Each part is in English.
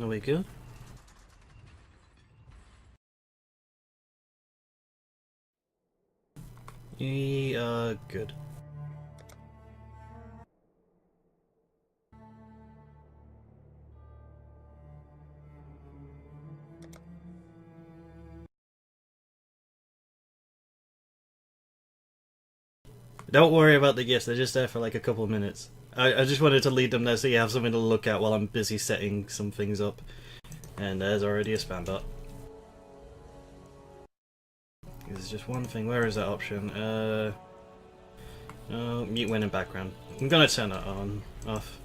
Are we good? We are good. Don't worry about the gifts, they're just there for like a couple of minutes. I just wanted to lead them there so you have something to look at while I'm busy setting some things up. And there's already a spam bot. There's just one thing, where is that option? Oh, mute when in background. I'm gonna turn that on, off.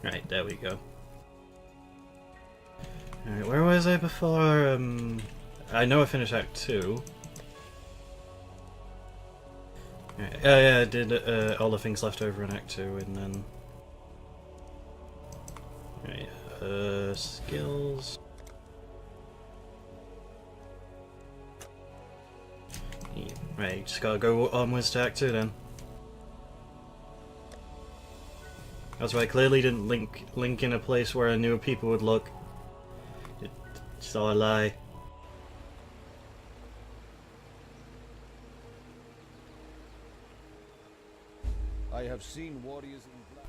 Right, there we go. Alright, where was I before? I know I finished Act 2. Right. Oh yeah, I did all the things left over in Act 2, and then... Right, skills... Yeah, right, just gotta go onwards to Act 2 then. That's why I clearly didn't link in a place where I knew people would look. It's all a lie. I have seen warriors in black.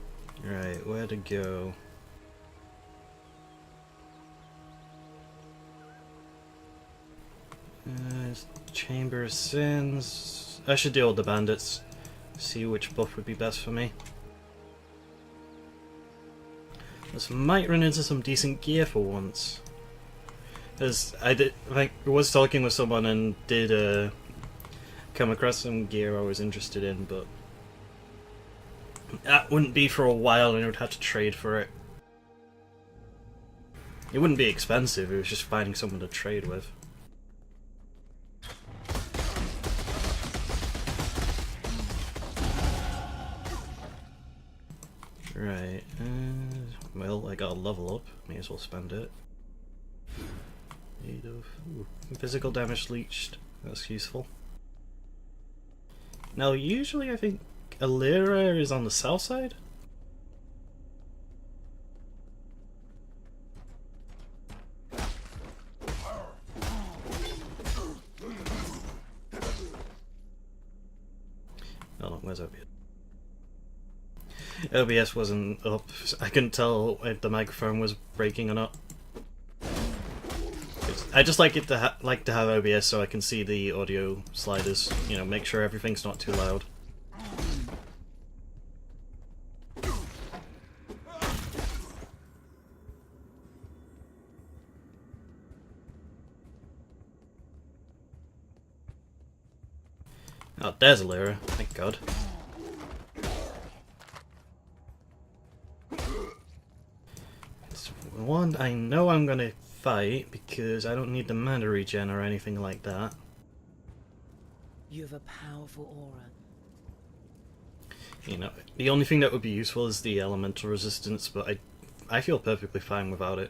Right, where to go? Chamber of Sins. I should deal with the bandits. See which buff would be best for me. This might run into some decent gear for once. As I was talking with someone and did come across some gear I was interested in, but that wouldn't be for a while and I would have to trade for it. It wouldn't be expensive, it was just finding someone to trade with. Right, well, I got a level up, may as well spend it. Ooh, physical damage leached, that's useful. Now, usually I think Alira is on the south side? Oh no, where's OBS? OBS wasn't up. I couldn't tell if the microphone was breaking or not. I just like it to have OBS so I can see the audio sliders. You know, make sure everything's not too loud. Oh, there's a Lyra. Thank God. It's one I know I'm gonna fight because I don't need the mana regen or anything like that. You have a powerful aura. You know, the only thing that would be useful is the elemental resistance, but I feel perfectly fine without it.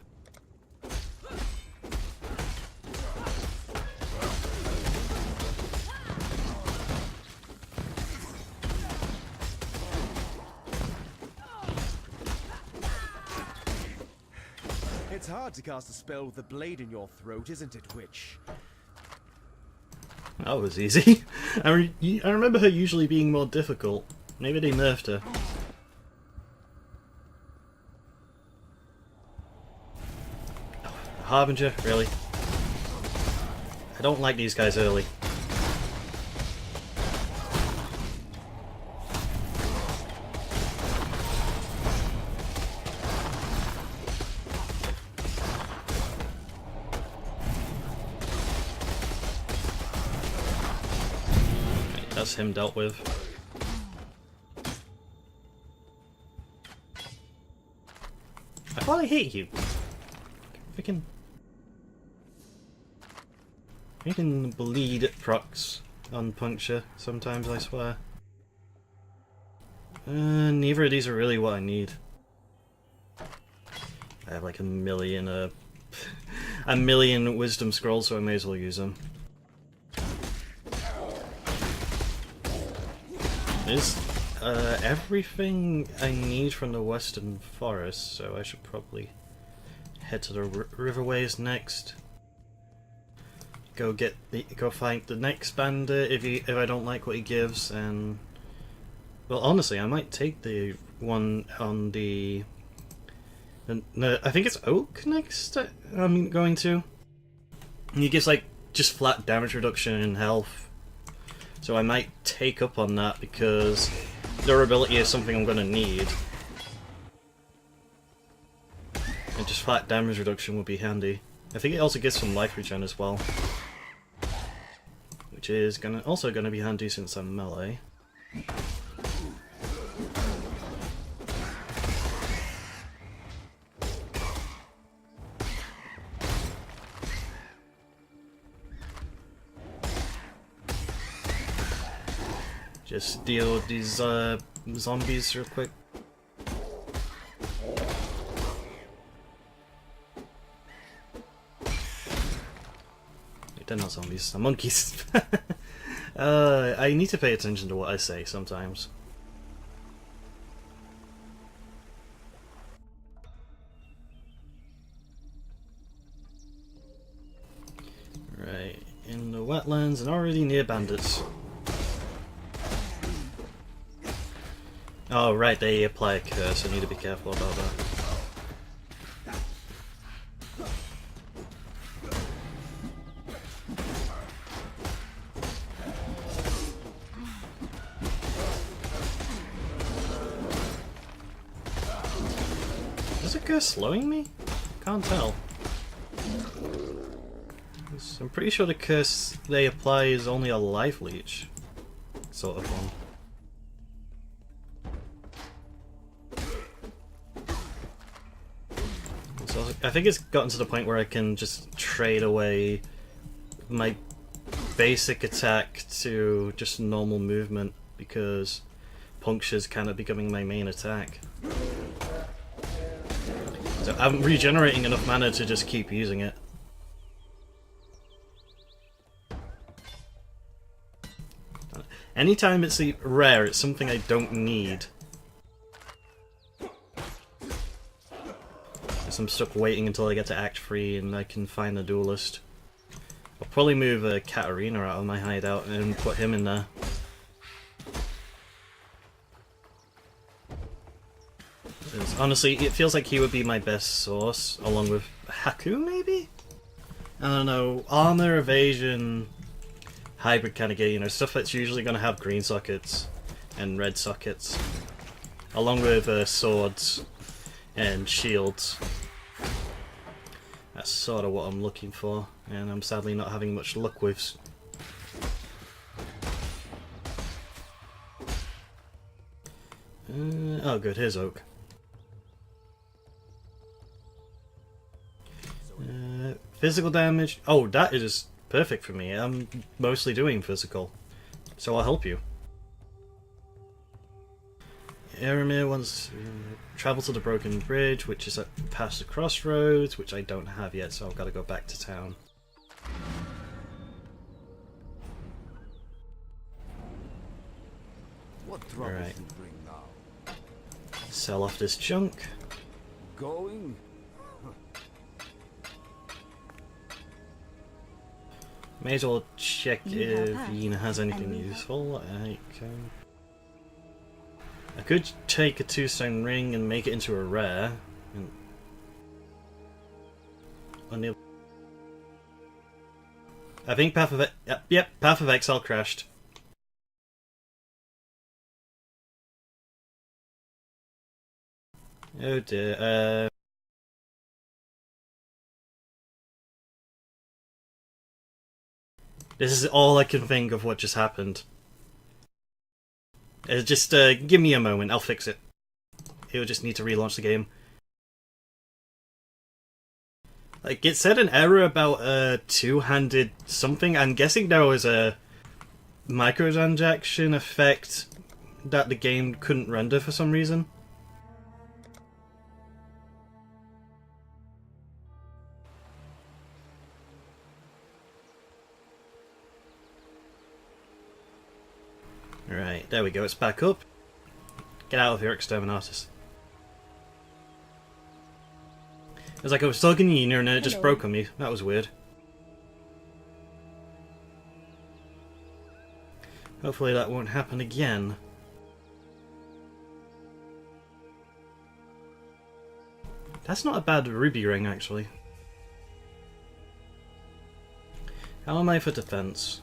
It's hard to cast a spell with a blade in your throat, isn't it, witch? That was easy. I remember her usually being more difficult. Maybe they nerfed her. Oh, Harbinger, really? I don't like these guys early. That's him dealt with. I thought I hate you. Freaking bleed procs on Puncture sometimes, I swear. Neither of these are really what I need. I have like a million a million wisdom scrolls, so I may as well use them. There's everything I need from the Western Forest, so I should probably head to the riverways next. Go find the next bandit if I don't like what he gives, and well, honestly, I might take the one on the. No, I think it's Oak next. I'm going to. And he gives like just flat damage reduction and health, so I might take up on that because durability is something I'm going to need. And just flat damage reduction would be handy. I think it also gives some life regen as well, which is also gonna be handy since I'm melee. Just deal with these zombies real quick. They're not zombies, they're monkeys. I need to pay attention to what I say sometimes. Right, in the wetlands and already near bandits. Oh right, they apply a curse, I need to be careful about that. Is the curse slowing me? Can't tell. I'm pretty sure the curse they apply is only a life leech sort of one. So I think it's gotten to the point where I can just trade away my basic attack to just normal movement because Puncture's kind of becoming my main attack. So I'm regenerating enough mana to just keep using it. Anytime it's rare, it's something I don't need. So I'm stuck waiting until I get to Act 3 and I can find the duelist. I'll probably move Katarina out of my hideout and put him in there. Honestly, it feels like he would be my best source, along with Haku, maybe? I don't know, armor, evasion, hybrid kind of gear, you know, stuff that's usually going to have green sockets and red sockets, along with swords and shields. That's sort of what I'm looking for, and I'm sadly not having much luck with. Oh good, here's Oak. Physical damage. Oh, that is perfect for me. I'm mostly doing physical, so I'll help you. Aramir wants travel to the Broken Bridge, which is past the crossroads, which I don't have yet, so I've got to go back to town. What trouble Right. you bring now? Sell off this junk. Going? May as well check if Yina has anything useful. I could take a 2-stone ring and make it into a rare. I think Path of yep, Path of Exile crashed. Oh dear. This is all I can think of what just happened. Just give me a moment, I'll fix it. He'll just need to relaunch the game. Like, it said an error about a two-handed something. I'm guessing there was a microtransaction effect that the game couldn't render for some reason. Right, there we go, it's back up. Get out of here, Exterminatus. It was like I was talking to Yuna and then it just broke on me. That was weird. Hopefully that won't happen again. That's not a bad ruby ring, actually. How am I for defense?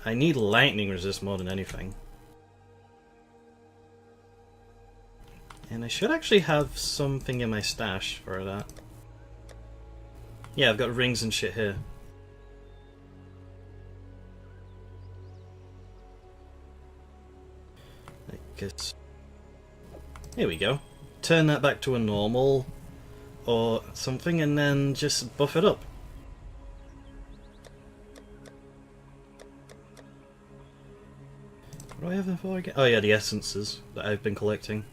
I need lightning resist more than anything. And I should actually have something in my stash for that. Yeah, I've got rings and shit here. I guess. Here we go. Turn that back to a normal or something and then just buff it up. What do I have them for again? Oh yeah, the essences that I've been collecting.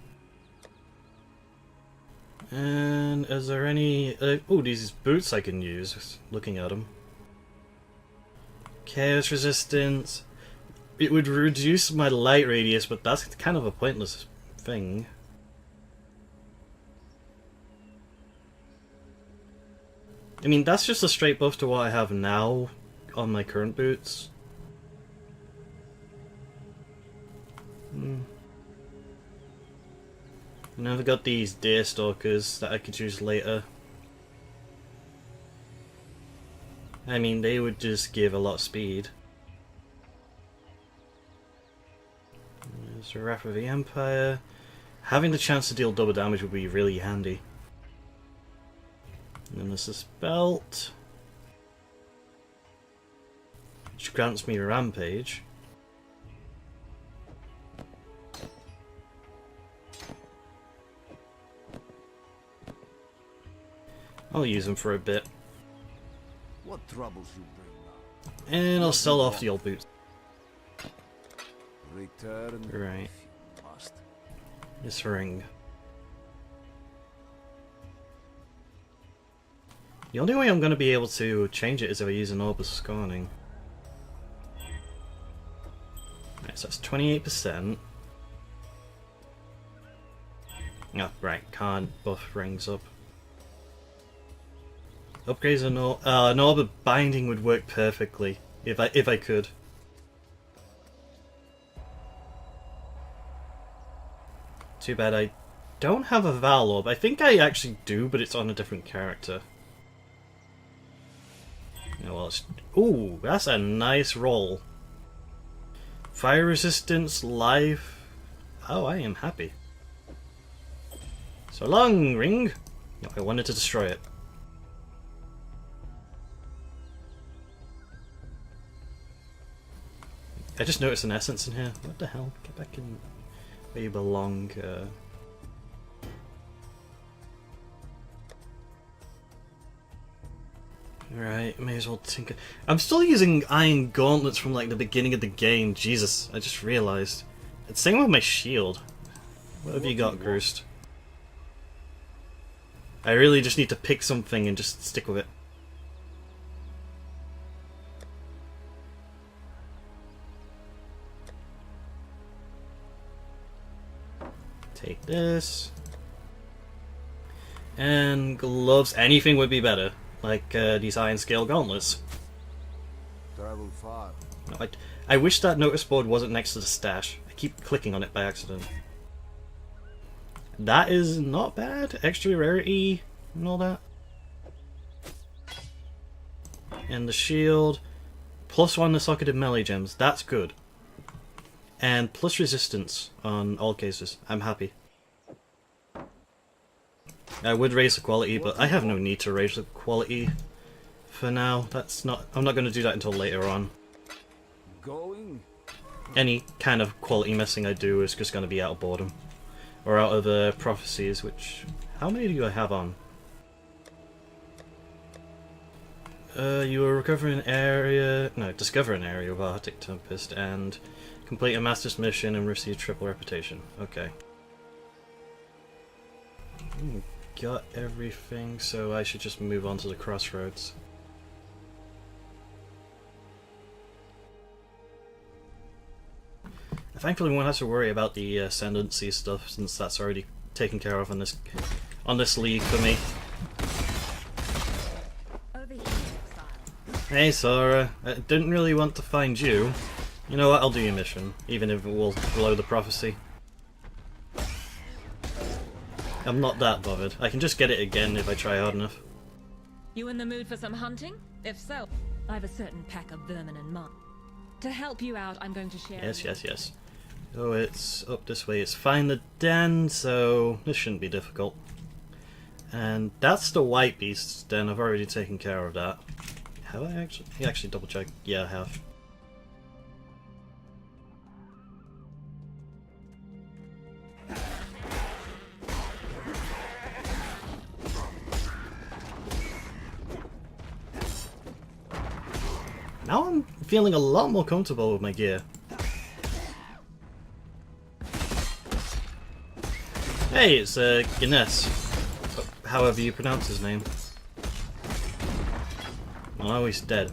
And is there any... oh, these boots I can use, looking at them. Chaos resistance. It would reduce my light radius, but that's kind of a pointless thing. I mean, that's just a straight buff to what I have now on my current boots. And I've got these Deerstalkers that I could use later. I mean, they would just give a lot of speed. There's the Wrath of the Empire. Having the chance to deal double damage would be really handy. And then there's this belt, which grants me Rampage. I'll use them for a bit. What troubles you bring now? And I'll sell off the old boots. Return. Right. If you must. This ring. The only way I'm going to be able to change it is if I use an Orb of Scorning. Right, so that's 28%. Oh, right, can't buff rings up. Upgrades an Orb of Binding would work perfectly if I could. Too bad I don't have a Val Orb. I think I actually do, but it's on a different character. Oh, well, ooh, that's a nice roll. Fire resistance, life. Oh, I am happy. So long, ring. No, I wanted to destroy it. I just noticed an essence in here. What the hell? Get back in where you belong. Right, may as well tinker. I'm still using iron gauntlets from like the beginning of the game. Jesus, I just realised. It's same with my shield. What have you got, Groost? I really just need to pick something and just stick with it. Take this. And gloves. Anything would be better. Like these iron scale gauntlets. Travel far. No, I wish that notice board wasn't next to the stash. I keep clicking on it by accident. That is not bad. Extra rarity and all that. And the shield. +1 the socketed melee gems. That's good. And plus resistance on all cases. I'm happy. I would raise the quality, but I have no need to raise the quality for now. That's not. I'm not going to do that until later on. Going? Any kind of quality messing I do is just going to be out of boredom. Or out of prophecies, which... How many do I have on? You will recover an area... No, discover an area of Arctic Tempest and complete a Master's mission and receive triple reputation. Okay. Got everything, so I should just move on to the crossroads. Thankfully, we won't have to worry about the ascendancy stuff, since that's already taken care of on this league for me. Hey Sora, I didn't really want to find you. You know what, I'll do your mission, even if it will blow the prophecy. I'm not that bothered. I can just get it again if I try hard enough. You in the mood for some hunting? If so, I have a certain pack of vermin in mind. To help you out, I'm going to share... Yes. Oh, it's up this way. It's find the den, so this shouldn't be difficult. And that's the white beast's den. I've already taken care of that. Have I actually? You actually double check. Yeah, I have. Now I'm feeling a lot more comfortable with my gear. Hey, it's Guinness. However you pronounce his name. Oh, he's dead.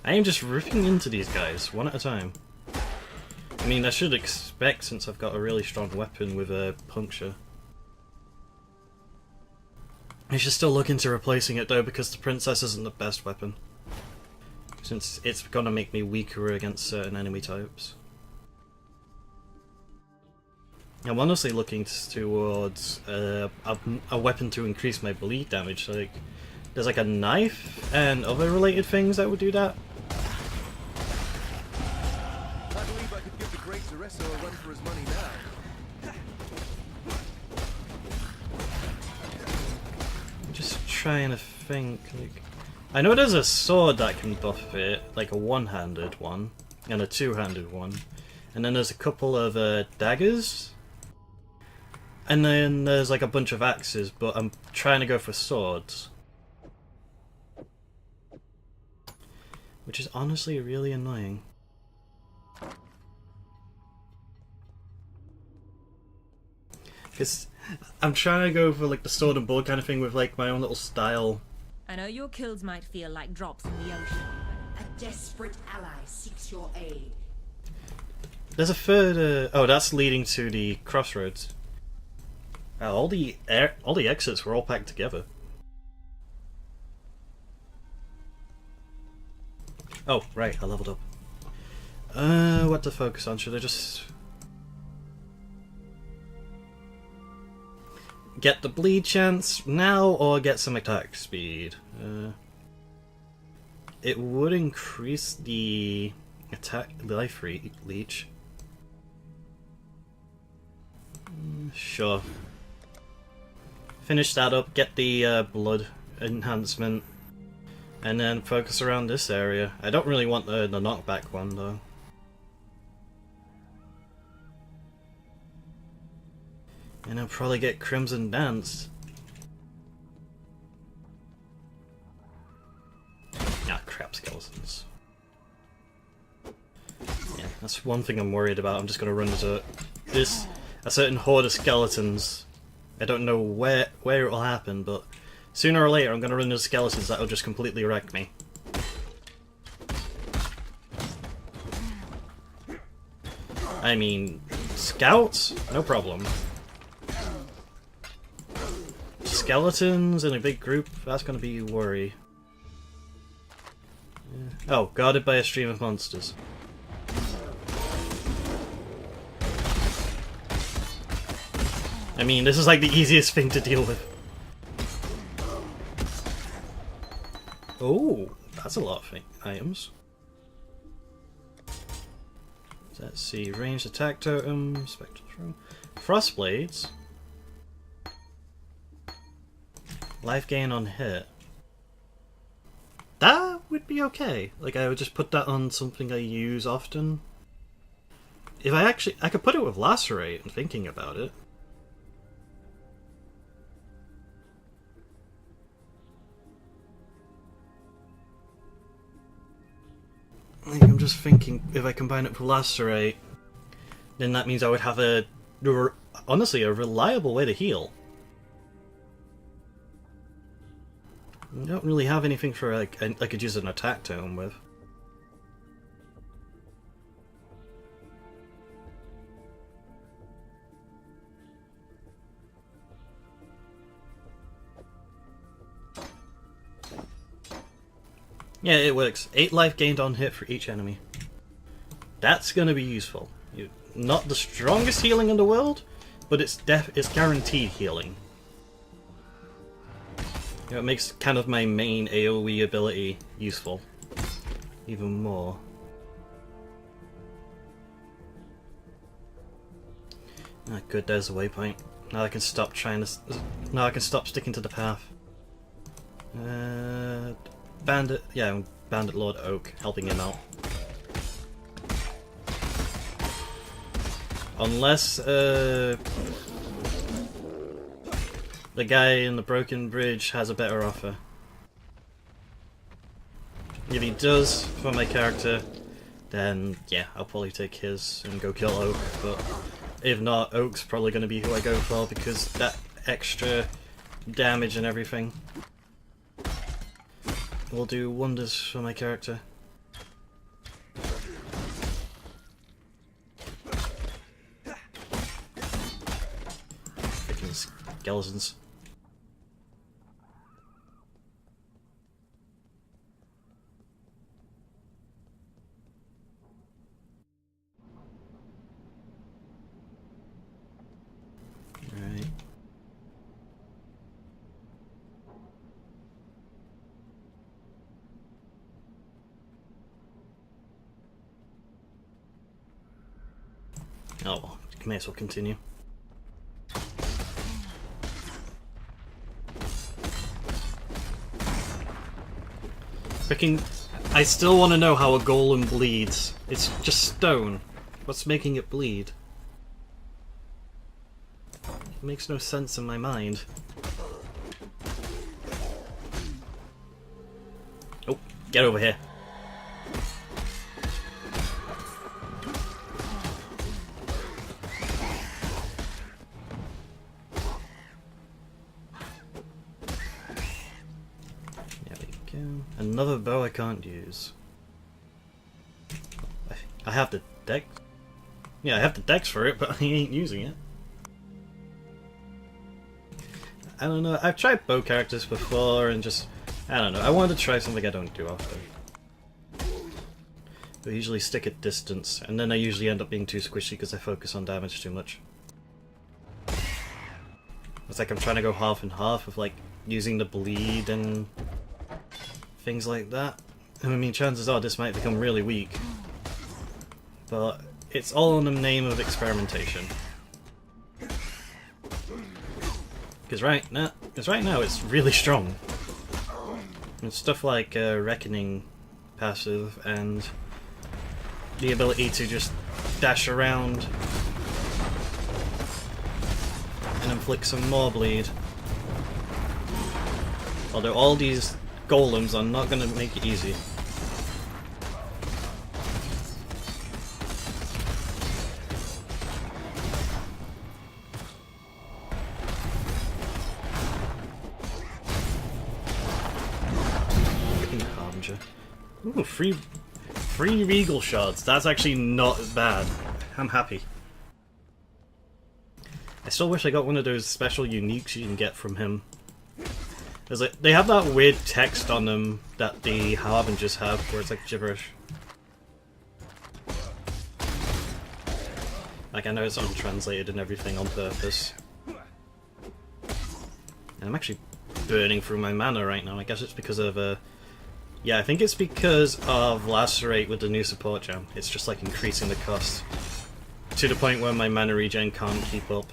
I am just ripping into these guys, one at a time. I mean, I should expect, since I've got a really strong weapon with a Puncture. I should still look into replacing it though, because the Princess isn't the best weapon. Since it's gonna make me weaker against certain enemy types. I'm honestly looking towards a weapon to increase my bleed damage. Like, there's like a knife and other related things that would do that. I believe I could give the great Zeresso a run for his money now. I'm just trying to think. Like, I know there's a sword that can buff it, like a one-handed one and a two-handed one, and then there's a couple of daggers. And then there's like a bunch of axes, but I'm trying to go for swords. Which is honestly really annoying. Because I'm trying to go for like the sword and board kind of thing with like my own little style. I know your kills might feel like drops in the ocean. A desperate ally seeks your aid. There's a third, oh, that's leading to the crossroads. All the exits were all packed together. Oh, right, I leveled up. What to focus on? Should I just get the bleed chance now, or get some attack speed? It would increase the life leech. Sure. Finish that up, get the blood enhancement, and then focus around this area. I don't really want the knockback one though. And I'll probably get Crimson Dance. Ah, crap, skeletons. Yeah, that's one thing I'm worried about. I'm just gonna run into a certain horde of skeletons. I don't know where it will happen, but sooner or later I'm going to run into skeletons that will just completely wreck me. I mean, scouts? No problem. Skeletons in a big group? That's going to be a worry. Yeah. Oh, guarded by a stream of monsters. I mean, this is like the easiest thing to deal with. Oh, that's a lot of items. Let's see, ranged attack totem, spectral throw, frost blades, life gain on hit. That would be okay. Like, I would just put that on something I use often. If I could put it with lacerate. I'm thinking about it. I'm just thinking, if I combine it with lacerate, then that means I would have honestly, a reliable way to heal. I don't really have anything for like I could use an attack tome with. Yeah, it works. 8 life gained on hit for each enemy. That's gonna be useful. Not the strongest healing in the world, but it's guaranteed healing. You know, it makes kind of my main AoE ability useful. Even more. Ah, good, there's a waypoint. Now I can stop trying to... Now I can stop sticking to the path. Bandit... Yeah, Bandit Lord Oak, helping him out. Unless, the guy in the broken bridge has a better offer. If he does, for my character, then yeah, I'll probably take his and go kill Oak, but if not, Oak's probably going to be who I go for because that extra damage and everything will do wonders for my character. Freaking skeletons. Right. Oh, well, may as well continue. Freaking... I still want to know how a golem bleeds. It's just stone. What's making it bleed? It makes no sense in my mind. Oh, get over here. There we go. Another bow I can't use. I have the dex. Yeah, I have the dex for it, but I ain't using it. I don't know, I've tried bow characters before and just... I don't know, I wanted to try something I don't do often. I usually stick at distance, and then I usually end up being too squishy because I focus on damage too much. It's like I'm trying to go half and half of like using the bleed and things like that. I mean, chances are this might become really weak. But it's all in the name of experimentation. Because right now it's really strong. And stuff like Reckoning passive and the ability to just dash around and inflict some more bleed. Although all these golems are not going to make it easy. Ooh, free regal shards. That's actually not as bad. I'm happy. I still wish I got one of those special uniques you can get from him. There's like, they have that weird text on them that the Harbingers have, where it's like gibberish. Like, I know it's untranslated and everything on purpose. And I'm actually burning through my mana right now. I guess it's because of yeah, I think it's because of Lacerate with the new support gem. It's just like increasing the cost to the point where my mana regen can't keep up.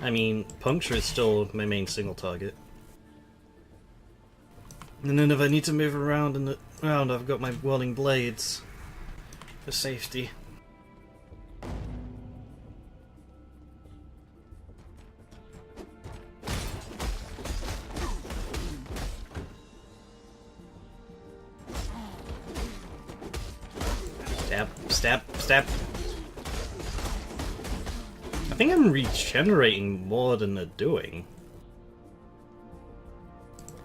I mean, Puncture is still my main single target. And then if I need to move around in the round, I've got my Whirling Blades for safety. Stab, stab, stab. I think I'm regenerating more than they're doing.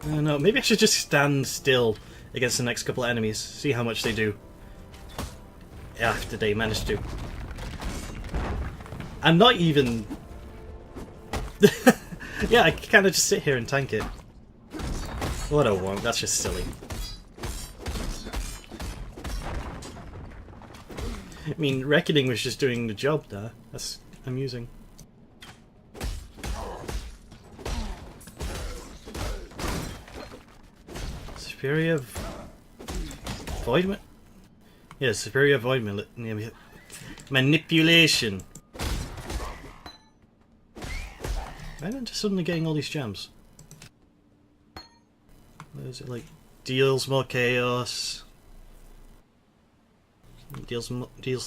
I don't know, maybe I should just stand still against the next couple of enemies, see how much they do after they manage to. I'm not even... yeah, I kind of just sit here and tank it. What a wonk, that's just silly. I mean, Reckoning was just doing the job there. That's amusing. Superior Void... Yeah, Superior Void Manipulation. Why am I just suddenly getting all these gems? What is it like? Deals more chaos. Deals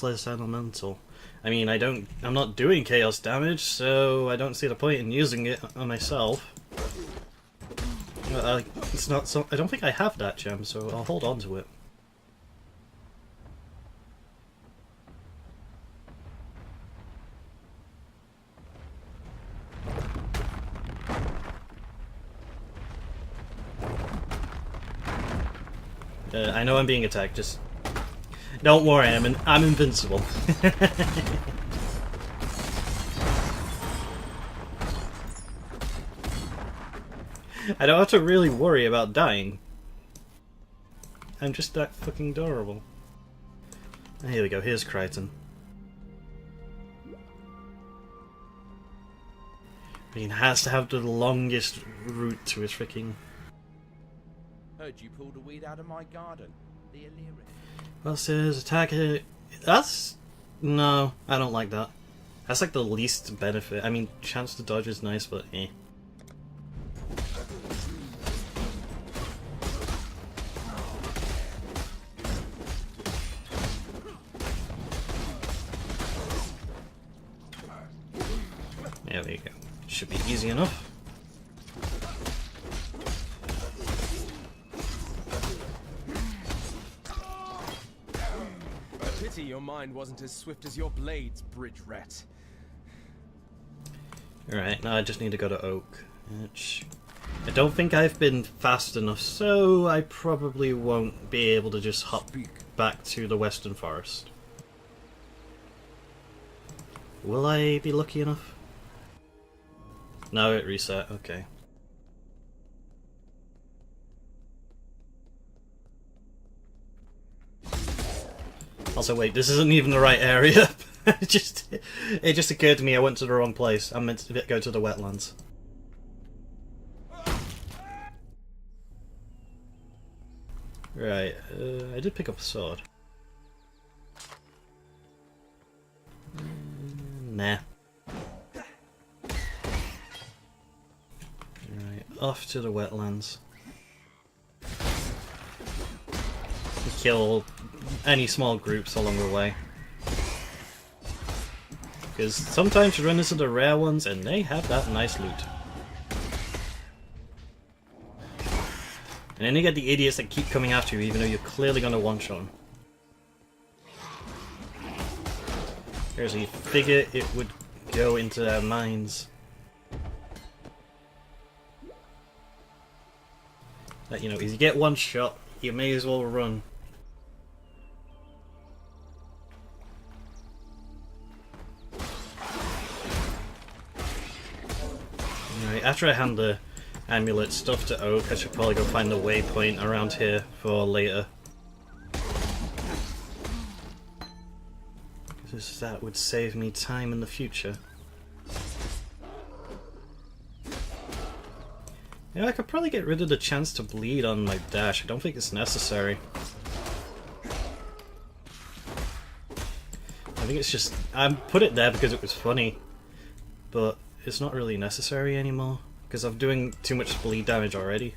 less elemental. I mean, I'm not doing chaos damage, so I don't see the point in using it on myself. It's not so. I don't think I have that gem, so I'll hold on to it. I know I'm being attacked, just don't worry, I'm invincible. I don't have to really worry about dying. I'm just that fucking adorable. Here we go, here's Crichton. He has to have the longest route to his freaking... Heard you pulled a weed out of my garden. The Illyric. Well, says attack it. That's... No, I don't like that. That's like the least benefit. I mean, chance to dodge is nice, but eh. There we go. Should be easy enough. Pity your mind wasn't as swift as your blades, bridge rat. Alright, now I just need to go to Oak. Which I don't think I've been fast enough, so I probably won't be able to just hop back to the Western Forest. Will I be lucky enough? No, it reset, okay. Also, wait, this isn't even the right area. it just occurred to me I went to the wrong place. I meant to go to the wetlands. Right, I did pick up a sword. Nah. Right, off to the wetlands. Kill any small groups along the way. Because sometimes you run into the rare ones and they have that nice loot. And then you get the idiots that keep coming after you even though you're clearly going to one-shot them. Here's you figure it would go into their minds. That, you know, if you get one shot, you may as well run. Alright, after I hand the amulet stuff to Oak, I should probably go find the waypoint around here for later. Because that would save me time in the future. Yeah, I could probably get rid of the chance to bleed on my dash. I don't think it's necessary. I think it's just... I put it there because it was funny. But it's not really necessary anymore. Because I'm doing too much bleed damage already.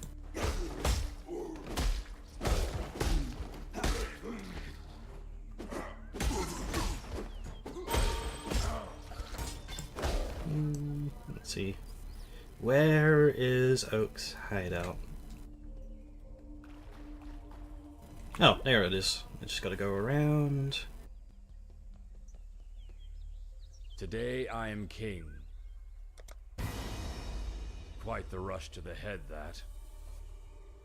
Let's see. Where is Oak's hideout? Oh, there it is. I just gotta go around. Today I am king. Quite the rush to the head, that.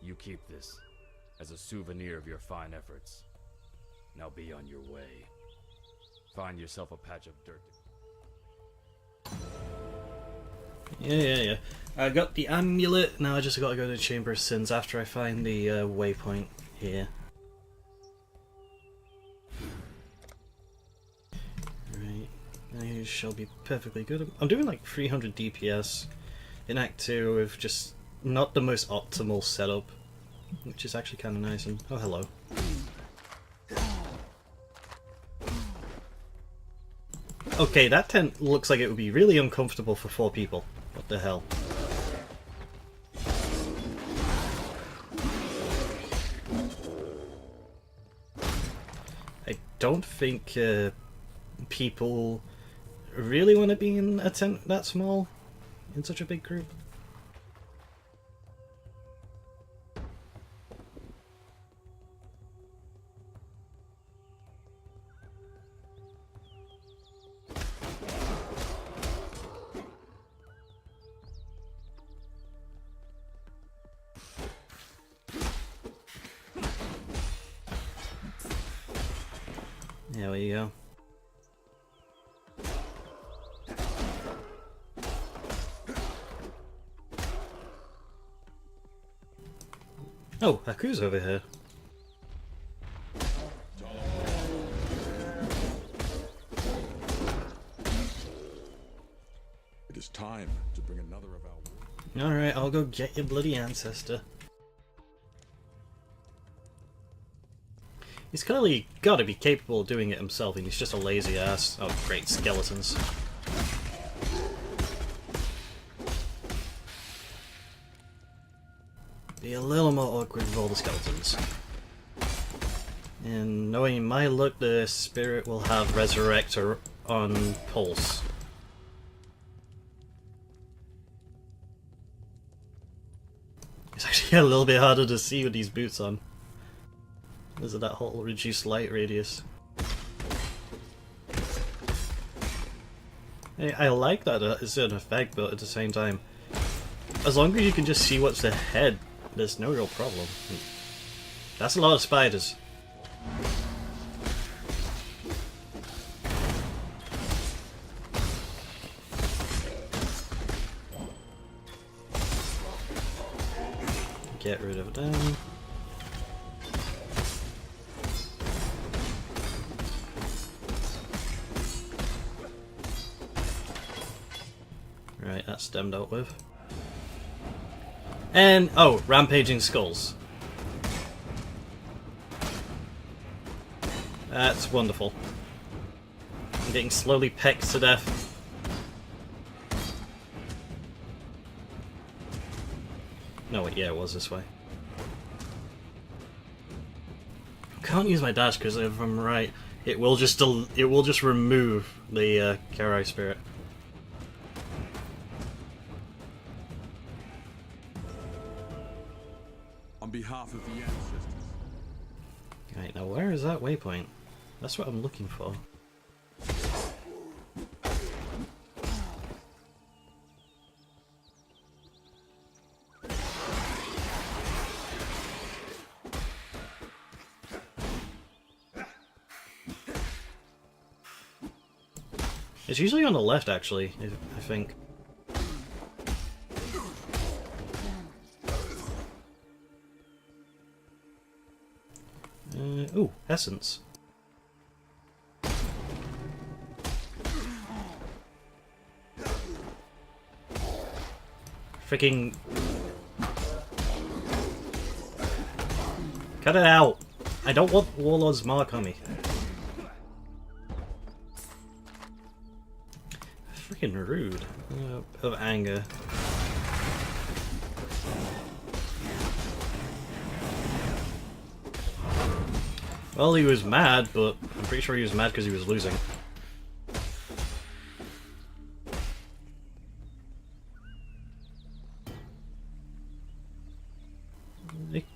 You keep this as a souvenir of your fine efforts. Now be on your way. Find yourself a patch of dirt. Yeah. I got the amulet, now I just gotta go to the Chamber of Sins after I find the waypoint here. Right, I shall be perfectly good. I'm doing like 300 DPS in Act 2 with just not the most optimal setup, which is actually kind of nice. And oh, hello. Okay, that tent looks like it would be really uncomfortable for 4 people. What the hell? I don't think people really want to be in a tent that small in such a big group. There we go. Oh, Haku's over here. It is time to bring another of our... Alright, I'll go get your bloody ancestor. He's clearly gotta be capable of doing it himself, and he's just a lazy ass. Oh, great, skeletons. Be a little more awkward with all the skeletons. And knowing my luck, the spirit will have Resurrector on Pulse. It's actually a little bit harder to see with these boots on. Because of that whole reduced light radius. I like that it's an effect, but at the same time, as long as you can just see what's ahead, there's no real problem. That's a lot of spiders. Get rid of them. Right, that's stemmed out with. And, oh, rampaging skulls. That's wonderful. I'm getting slowly pecked to death. No, wait, yeah, it was this way. I can't use my dash because if I'm right, it will just remove the Karai spirit. On behalf of the ancestors. Right, now where is that waypoint? That's what I'm looking for. It's usually on the left, actually, I think. Ooh, essence. Freaking... Cut it out! I don't want Warlord's mark on me. Freaking rude. Of anger. Well, he was mad, but I'm pretty sure he was mad because he was losing.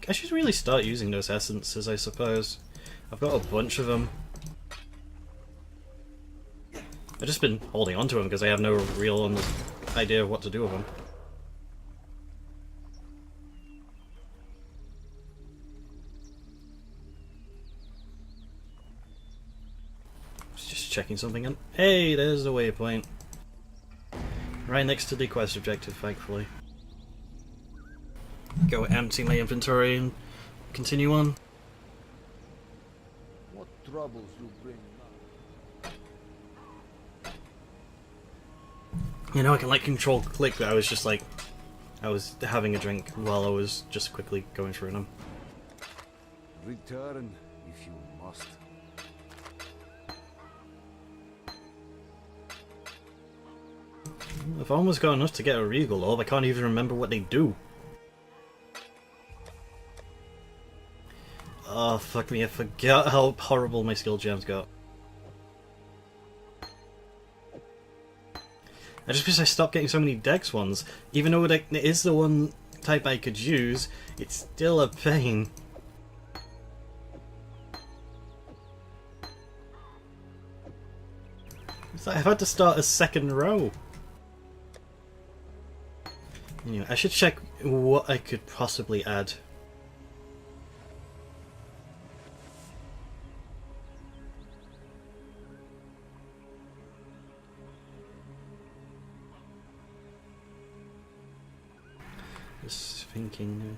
I should really start using those essences, I suppose. I've got a bunch of them. I've just been holding on to them because I have no real idea of what to do with them. Just checking something in. Hey, there's the waypoint. Right next to the quest objective, thankfully. Go empty my inventory and continue on. What troubles you bring now? You know, I can like control click, but I was just like, I was having a drink while I was just quickly going through them. Return if you must. I've almost got enough to get a Regal Orb, I can't even remember what they do. Oh, fuck me, I forgot how horrible my skill gems got. I just wish I stopped getting so many Dex ones. Even though it is the one type I could use, it's still a pain. It's like I've had to start a second row. Anyway, I should check what I could possibly add. Just thinking.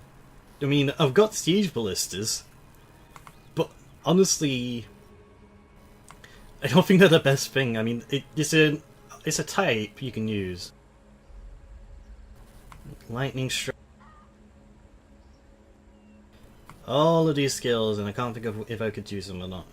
I mean, I've got siege ballistas, but honestly, I don't think they're the best thing. I mean, it's a type you can use. Lightning strike. All of these skills, and I can't think of if I could use them or not.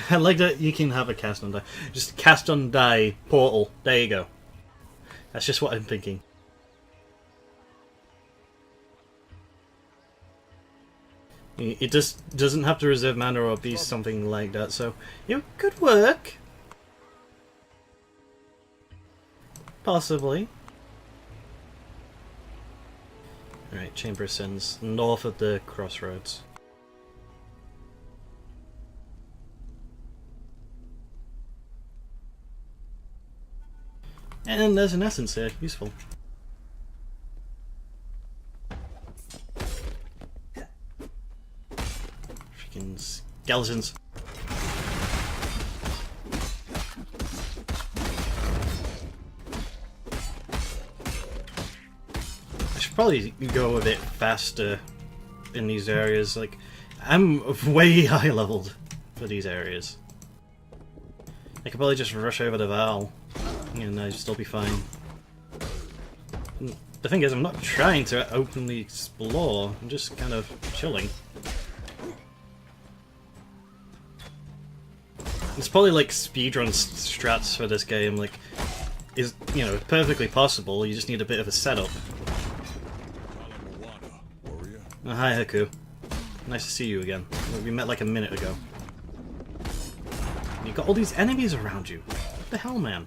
I like that you can have a cast on die. Just cast on die portal. There you go. That's just what I'm thinking. It just doesn't have to reserve mana or be something like that, so it could work. Possibly. Alright, Chamber Ascends north of the crossroads. And there's an essence here, useful. Freaking skeletons. I should probably go a bit faster in these areas. Like, I'm way high leveled for these areas. I could probably just rush over the Val and I'd still be fine. And the thing is, I'm not trying to openly explore, I'm just kind of chilling. It's probably like speedrun strats for this game, like, is, you know, perfectly possible, you just need a bit of a setup. Oh, hi Haku. Nice to see you again. We met like a minute ago. You've got all these enemies around you. What the hell, man?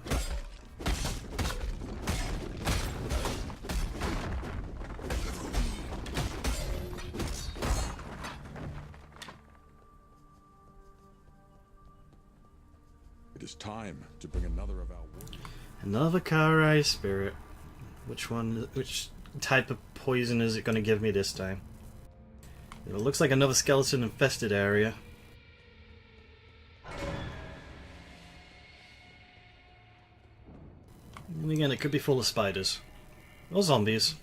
It is time to bring another of our warriors. Another Karai Spirit. Which type of poison is it going to give me this time? It looks like another skeleton infested area. And again, it could be full of spiders. Or zombies.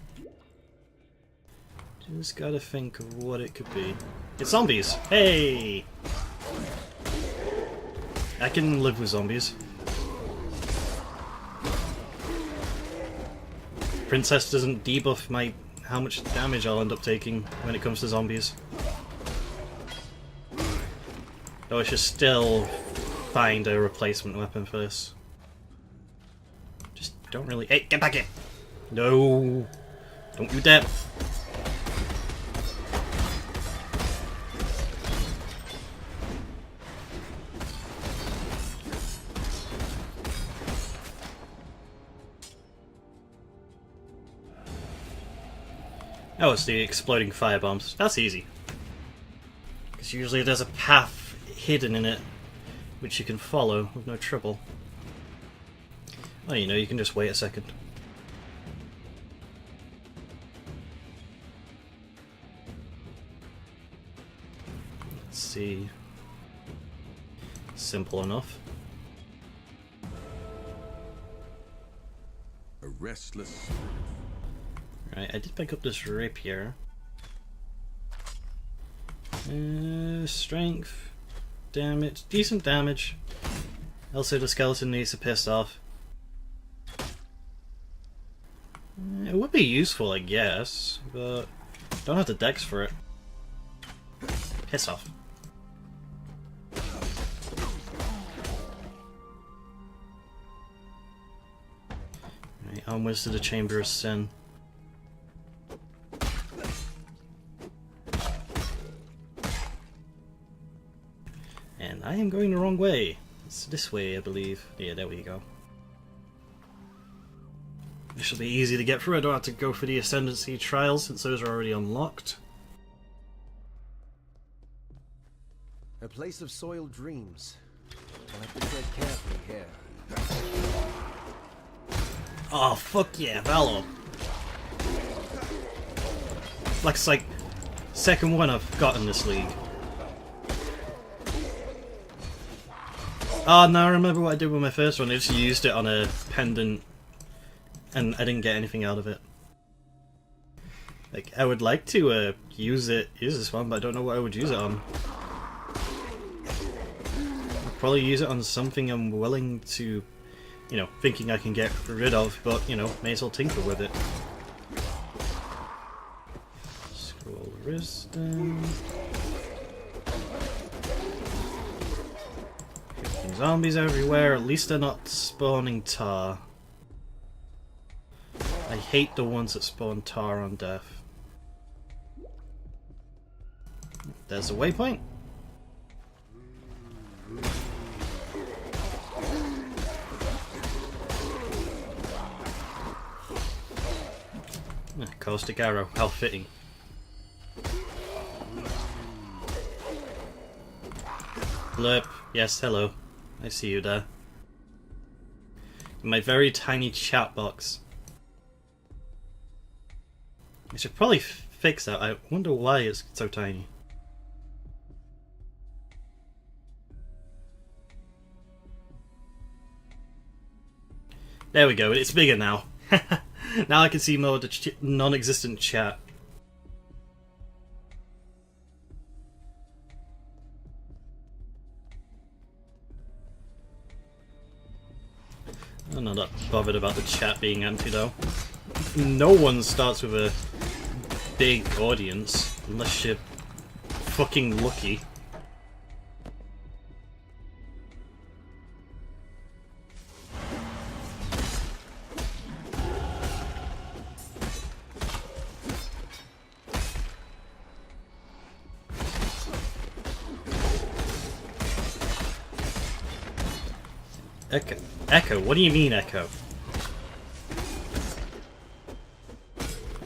Just gotta think of what it could be. It's zombies! Hey! I can live with zombies. Princess doesn't debuff how much damage I'll end up taking when it comes to zombies. Though I should still find a replacement weapon for this. Just don't really... Hey, get back in! No! Don't you dare! Oh, it's the exploding firebombs. That's easy. Because usually there's a path hidden in it which you can follow with no trouble. Oh, you know, you can just wait a second. Let's see. Simple enough. A restless. Right, I did pick up this rapier. Strength, damage, decent damage. Also, the skeleton needs to piss off. It would be useful, I guess, but don't have the dex for it. Piss off. Right, onwards to the Chamber of Sin. And I am going the wrong way. It's this way, I believe. Yeah, there we go. This should be easy to get through. I don't have to go for the Ascendancy trials since those are already unlocked. A place of soiled dreams. I'll have to tread carefully here. Oh, fuck yeah, Valor. Like, it's like second one I've got in this league. Oh, no, I remember what I did with my first one. I just used it on a pendant and I didn't get anything out of it. Like, I would like to use this one, but I don't know what I would use it on. I'd probably use it on something I'm willing to, you know, thinking I can get rid of, but, you know, may as well tinker with it. Scroll the wrist down. Zombies everywhere, at least they're not spawning tar. I hate the ones that spawn tar on death. There's a waypoint. Caustic arrow, how fitting. Blurp, yes, hello. I see you there. In my very tiny chat box. I should probably fix that. I wonder why it's so tiny. There we go, it's bigger now. Now I can see more of the non-existent chat. I'm not that bothered about the chat being empty though. No one starts with a big audience unless you're fucking lucky. Echo? Echo? What do you mean echo?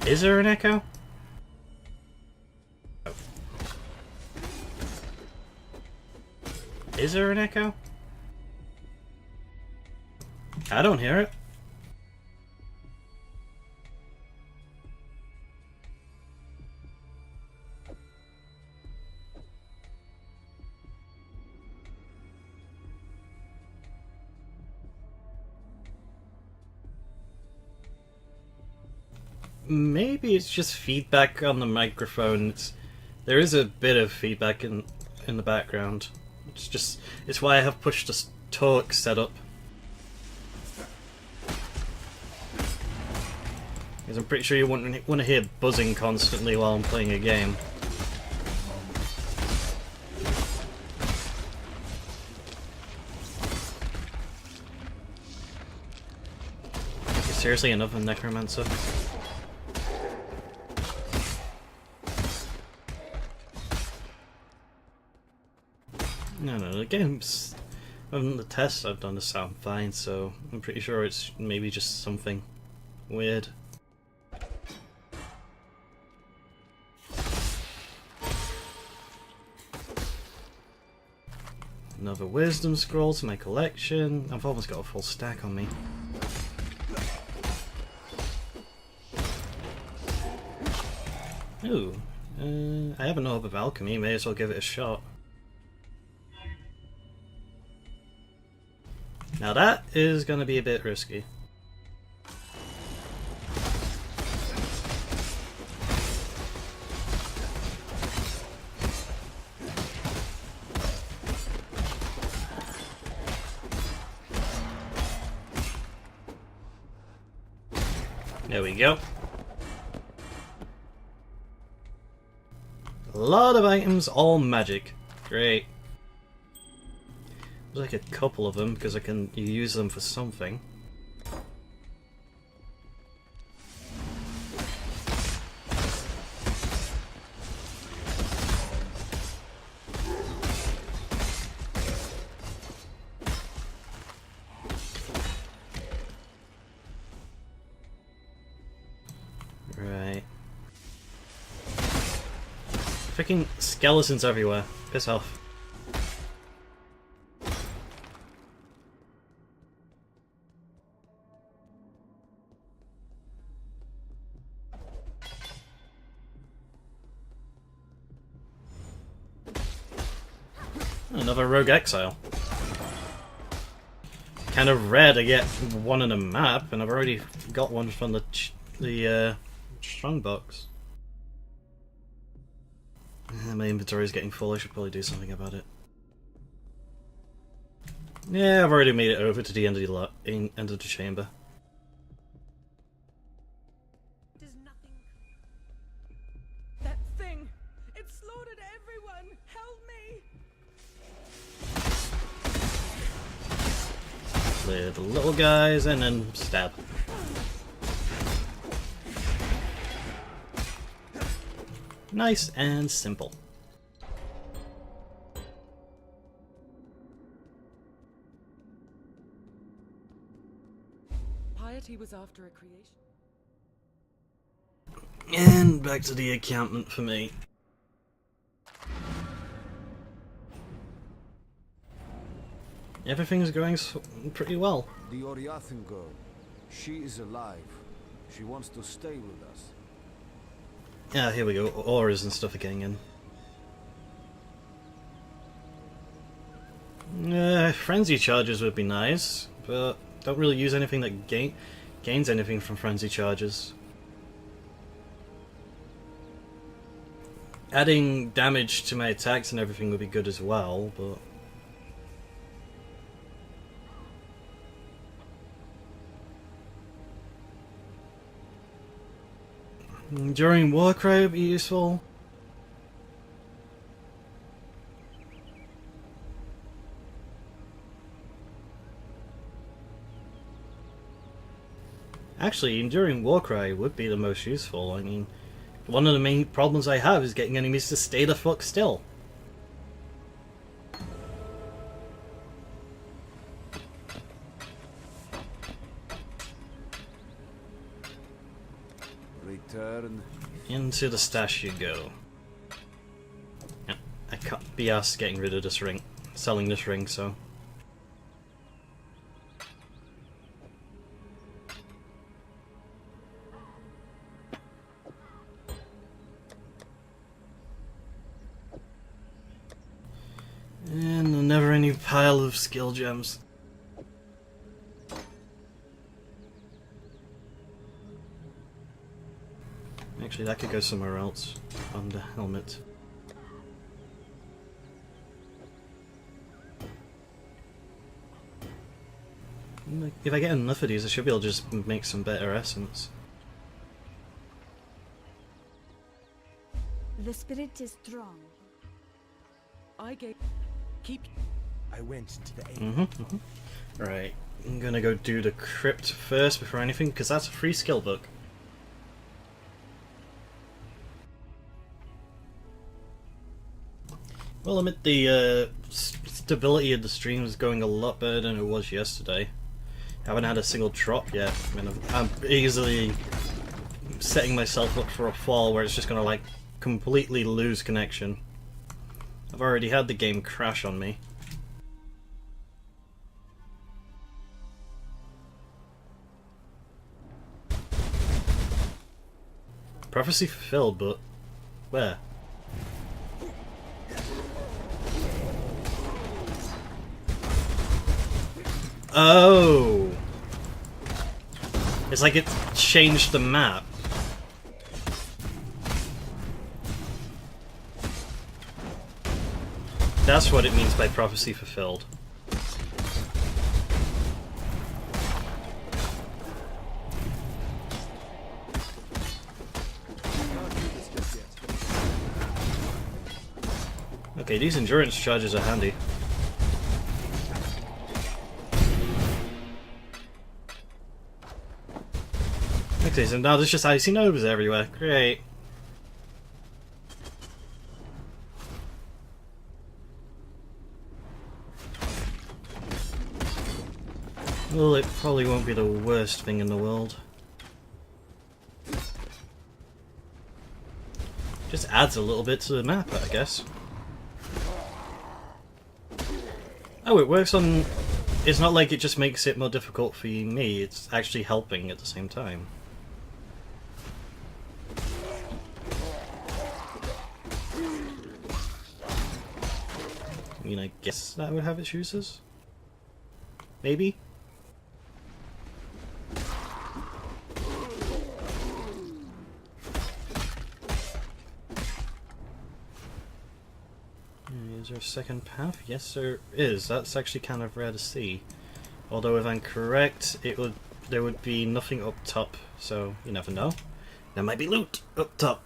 Is there an echo? Is there an echo? I don't hear it. Maybe it's just feedback on the microphone. There is a bit of feedback in the background. It's why I have pushed a talk setup. Because I'm pretty sure you want to hear buzzing constantly while I'm playing a game. Seriously, another necromancer? No, the game's... the tests I've done to sound fine, so I'm pretty sure it's maybe just something weird. Another wisdom scroll to my collection. I've almost got a full stack on me. Ooh, I have an orb of alchemy, may as well give it a shot. Now that is going to be a bit risky. There we go. A lot of items, all magic. Great. There's like a couple of them because you use them for something. Right. Freaking skeletons everywhere. Piss off. Another rogue exile. Kind of rare to get one in a map, and I've already got one from the strongbox. My inventory is getting full. I should probably do something about it. Yeah, I've already made it over to the end of the chamber. There's nothing. That thing! It slaughtered everyone! Help me! Clear the little guys and then stab. Nice and simple. Piety was after a creation. And back to the encampment for me. Everything's going pretty well. The Oriathan girl. She is alive. She wants to stay with us. Yeah, here we go. Auras and stuff are getting in. Frenzy charges would be nice, but don't really use anything that gains anything from frenzy charges. Adding damage to my attacks and everything would be good as well, but... During Warcry would be useful. Actually, enduring Warcry would be the most useful. I mean, one of the main problems I have is getting enemies to stay the fuck still. Return. Into the stash you go. Yeah, I can't be asked getting rid of this ring, selling this ring, so... And a never-ending pile of skill gems. Actually, that could go somewhere else on the helmet. If I get enough of these, I should be able to just make some better essence. The spirit is strong. I went into the Right, I'm gonna go do the crypt first before anything, because that's a free skill book. Well, admit the stability of the stream is going a lot better than it was yesterday. I haven't had a single drop yet. I mean, I'm easily setting myself up for a fall where it's just gonna like completely lose connection. I've already had the game crash on me. Prophecy fulfilled, but where? Oh! It's like it changed the map. That's what it means by prophecy fulfilled. Okay, these endurance charges are handy. Okay, so now there's just icy nobs everywhere. Great. Well, it probably won't be the worst thing in the world. Just adds a little bit to the map, I guess. Oh, it works on... It's not like it just makes it more difficult for me, it's actually helping at the same time. I mean, I guess that would have its uses? Maybe? Is there a second path? Yes, there is. That's actually kind of rare to see. Although, if I'm correct, there would be nothing up top, so you never know. There might be loot up top.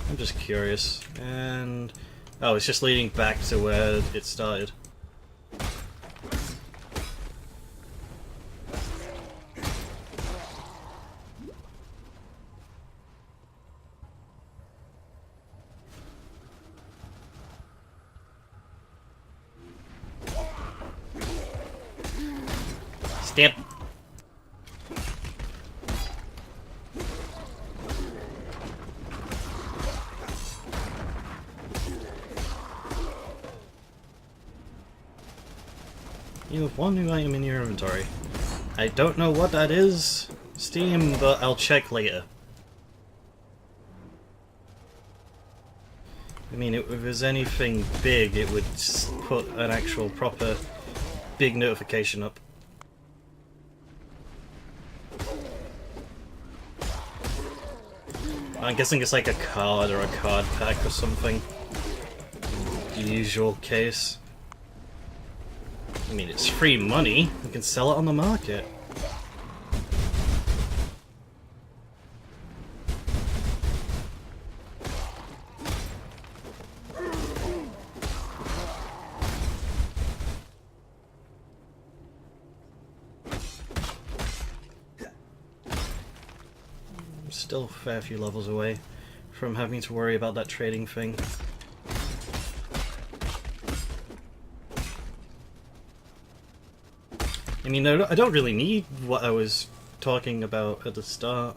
I'm just curious. And... oh, it's just leading back to where it started. Step. You have one new item in your inventory. I don't know what that is, Steam, but I'll check later. I mean, if there's anything big, it would put an actual proper big notification up. I'm guessing it's like a card or a card pack or something. The usual case. I mean, it's free money. You can sell it on the market. I'm still a fair few levels away from having to worry about that trading thing. I mean, I don't really need what I was talking about at the start.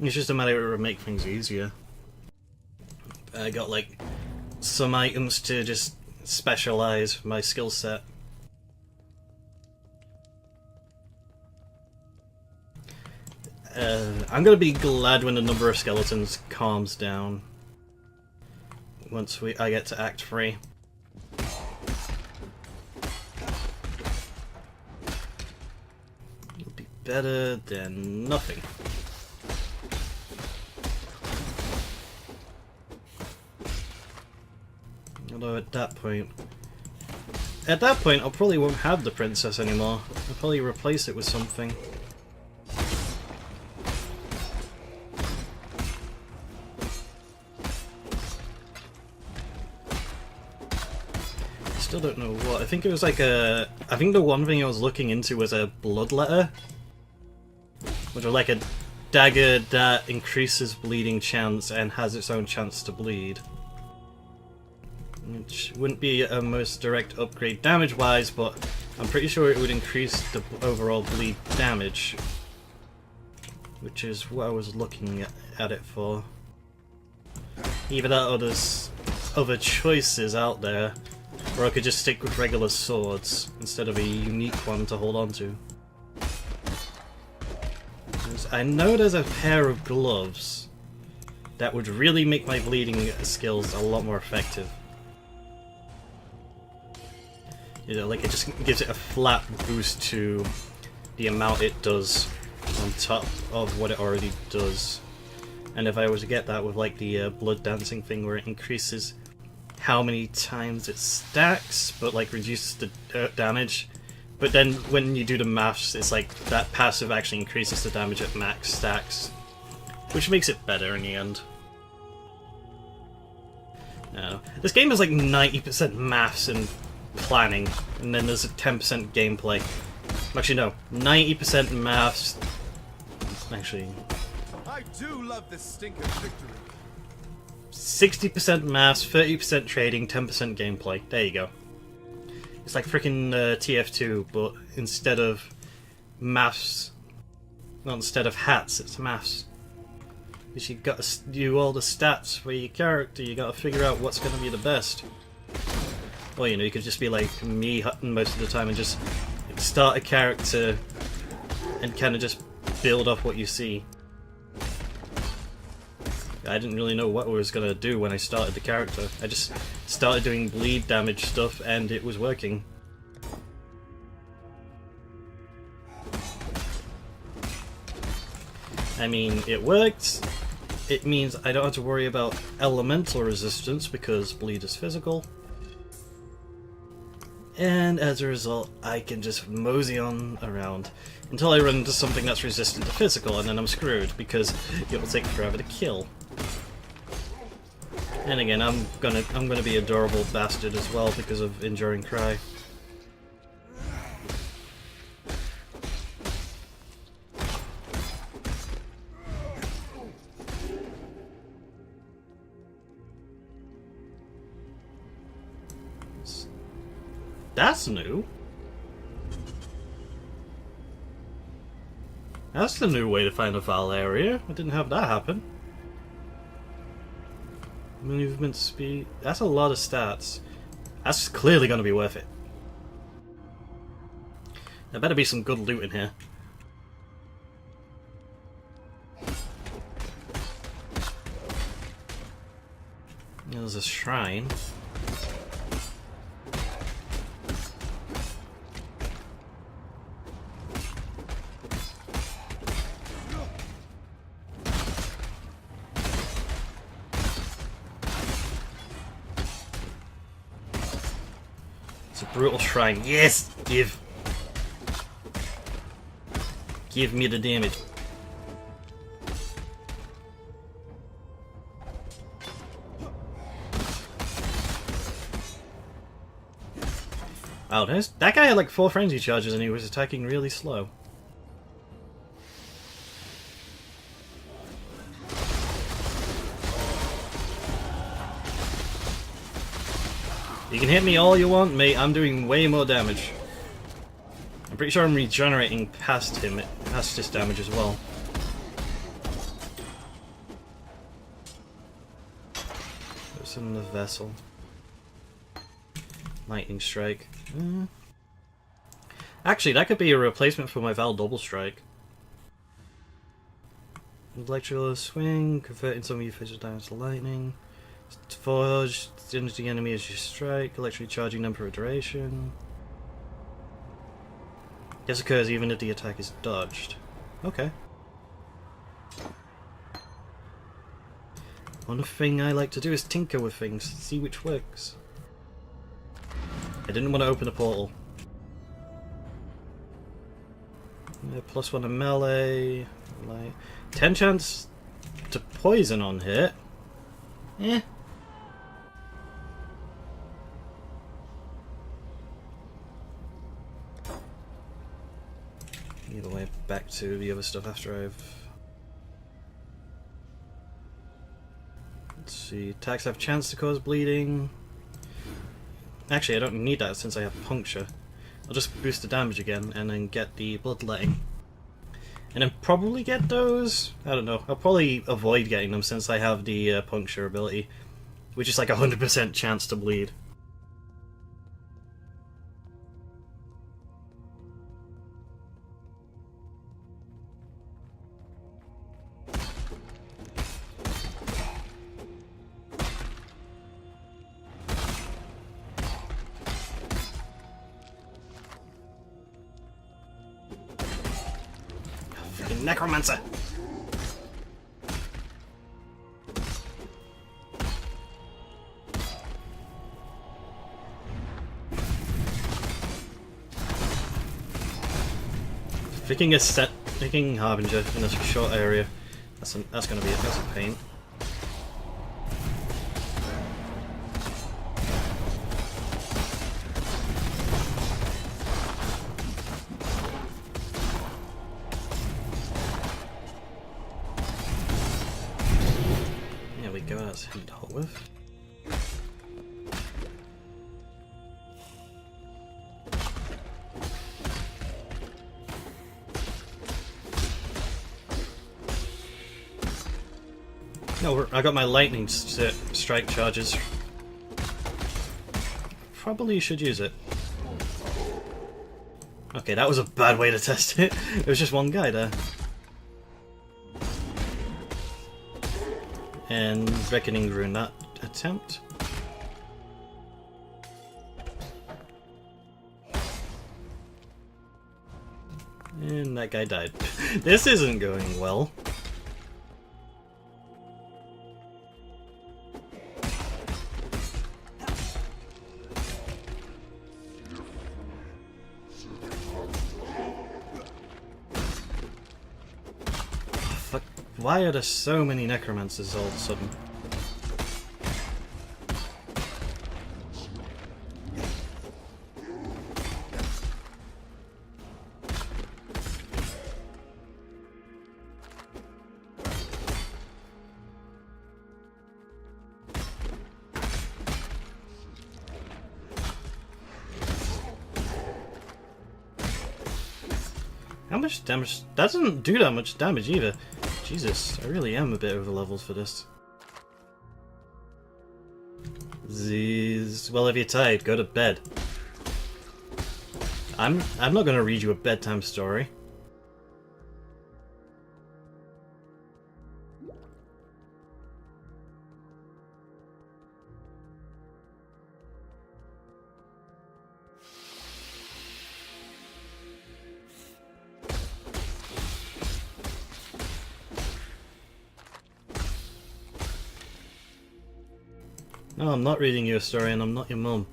It's just a matter of make things easier. I got, like, some items to just specialize my skill set. I'm gonna be glad when the number of skeletons calms down. Once I get to Act 3. Better than nothing. Although at that point I probably won't have the princess anymore. I'll probably replace it with something. Still don't know what. I think it was like a... I think the one thing I was looking into was a bloodletter. Which was like a dagger that increases bleeding chance and has its own chance to bleed. Which wouldn't be a most direct upgrade damage-wise, but I'm pretty sure it would increase the overall bleed damage. Which is what I was looking at it for. Either that or there's other choices out there. Or I could just stick with regular swords instead of a unique one to hold on to. I know there's a pair of gloves that would really make my bleeding skills a lot more effective. You know, like it just gives it a flat boost to the amount it does on top of what it already does. And if I were to get that with like the blood dancing thing where it increases how many times it stacks, but like reduces the damage. But then when you do the maths, it's like that passive actually increases the damage at max stacks, which makes it better in the end. No. This game is like 90% maths and planning, and then there's a 10% gameplay. Actually no, 90% maths. Actually, I do love the stink of victory. 60% maths, 30% trading, 10% gameplay. There you go. It's like freaking TF2, but instead of maths, not instead of hats, it's maths. Because you got to do all the stats for your character. You got to figure out what's going to be the best. Or you know, you could just be like me Hutton most of the time and just start a character and kind of just build off what you see. I didn't really know what I was going to do when I started the character. I just started doing bleed damage stuff and it was working. I mean, it worked. It means I don't have to worry about elemental resistance because bleed is physical. And as a result, I can just mosey on around until I run into something that's resistant to physical, and then I'm screwed because it will take forever to kill. And again, I'm gonna be a adorable bastard as well because of Enduring Cry. That's new. That's the new way to find a foul area. I didn't have that happen. Movement speed. That's a lot of stats. That's clearly going to be worth it. There better be some good loot in here. There's a shrine. Brutal shrine. Yes! Give me the damage. Wow, that guy had like 4 frenzy charges and he was attacking really slow. You can hit me all you want, mate. I'm doing way more damage. I'm pretty sure I'm regenerating past him, past his damage as well. What's in the vessel? Lightning Strike. Actually, that could be a replacement for my Val Double Strike. Electrical Swing, converting some of your physical damage to lightning. Forge, damage the enemy as you strike, electrically charging them for a duration. This occurs even if the attack is dodged. Okay. One thing I like to do is tinker with things, see which works. I didn't want to open a portal. +1 in melee. Like 10 chance to poison on hit. Eh. Either way, back to the other stuff after I've... Let's see, attacks have chance to cause bleeding. Actually, I don't need that since I have Puncture. I'll just boost the damage again and then get the bloodletting. And then probably get those? I don't know. I'll probably avoid getting them since I have the Puncture ability, which is like 100% chance to bleed. necromancer! Picking Harbinger in a short area. That's gonna be that's a pain. There we go, that's him dealt with. No, I got my lightning strike charges. Probably should use it. Okay, that was a bad way to test it. It was just one guy there. And Reckoning ruined that attempt. And that guy died. This isn't going well. Why are there so many necromancers all of a sudden? How much damage? That doesn't do that much damage either. Jesus, I really am a bit over levels for this. Well, if you're tired, go to bed. I'm not gonna read you a bedtime story. No, I'm not reading you a story and I'm not your mum.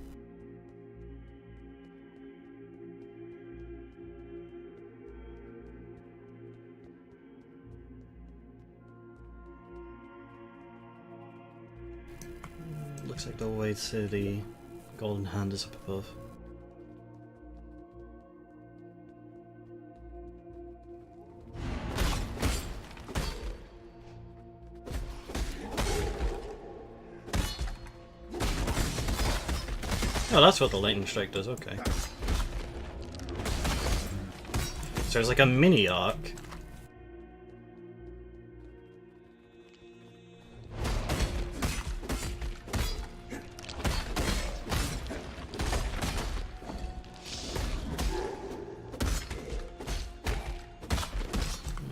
Looks like the way to the golden hand is up above. Oh, that's what the lightning strike does, okay. So it's like a mini arc.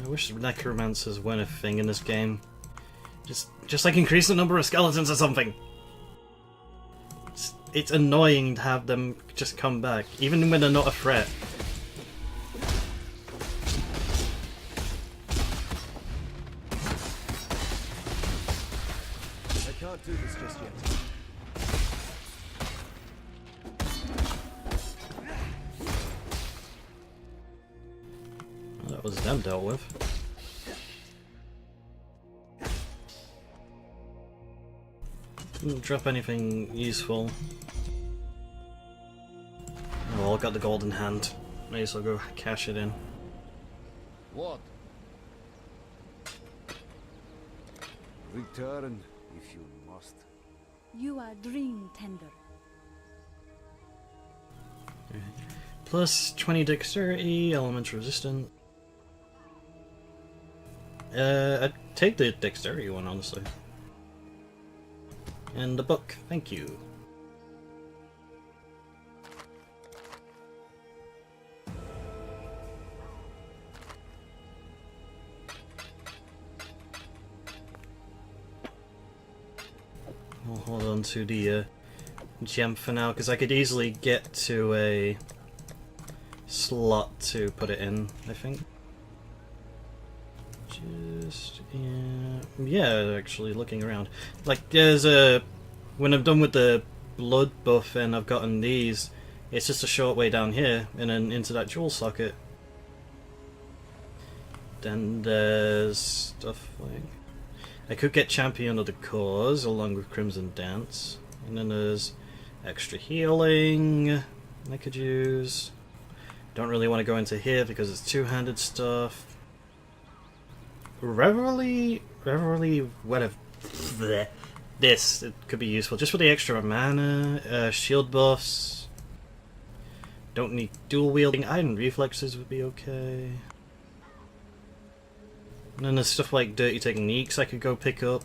I wish necromancers weren't a thing in this game. Just like increase the number of skeletons or something. It's annoying to have them just come back, even when they're not a threat. I can't do this just yet. Well, that was them dealt with. Didn't drop anything useful. Oh, well, I got the golden hand. May as well go cash it in. What? Return if you must. You are dream tender. Plus 20 dexterity, elemental resistant. I'd take the dexterity one, honestly. And the book, thank you. I'll hold on to the gem for now, because I could easily get to a slot to put it in, I think. Just yeah, actually looking around, like there's a when I'm done with the blood buff and I've gotten these, it's just a short way down here and then into that jewel socket. Then there's stuff like I could get Champion of the Cause along with Crimson Dance, and then there's extra healing I could use. Don't really want to go into here because it's two-handed stuff. Reverie, whatever. Bleh. This, it could be useful just for the extra mana, shield buffs. Don't need dual wielding. Iron reflexes would be okay. And then there's stuff like dirty techniques I could go pick up.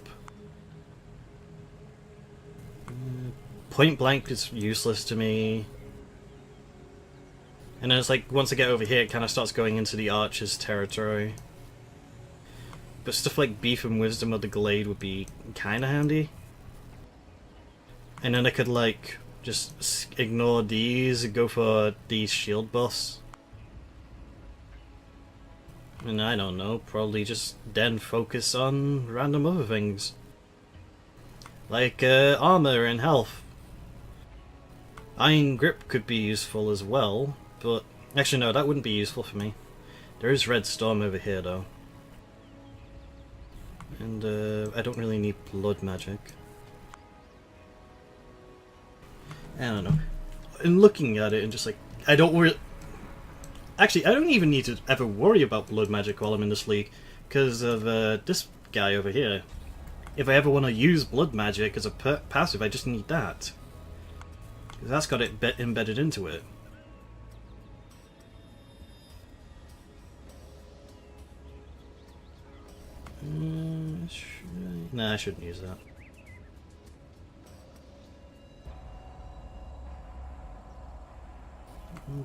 Point blank is useless to me. And then it's like once I get over here, it kind of starts going into the archer's territory. But stuff like Beef and Wisdom of the Glade would be kind of handy. And then I could like just ignore these and go for these shield buffs. And I don't know, probably just then focus on random other things. Like armor and health. Iron Grip could be useful as well, but actually no, that wouldn't be useful for me. There is Red Storm over here though. And I don't really need blood magic. I don't know. And looking at it and just like, I don't worry. Actually, I don't even need to ever worry about blood magic while I'm in this league because of this guy over here. If I ever want to use blood magic as a passive, I just need that. That's got it embedded into it. Nah, I shouldn't use that.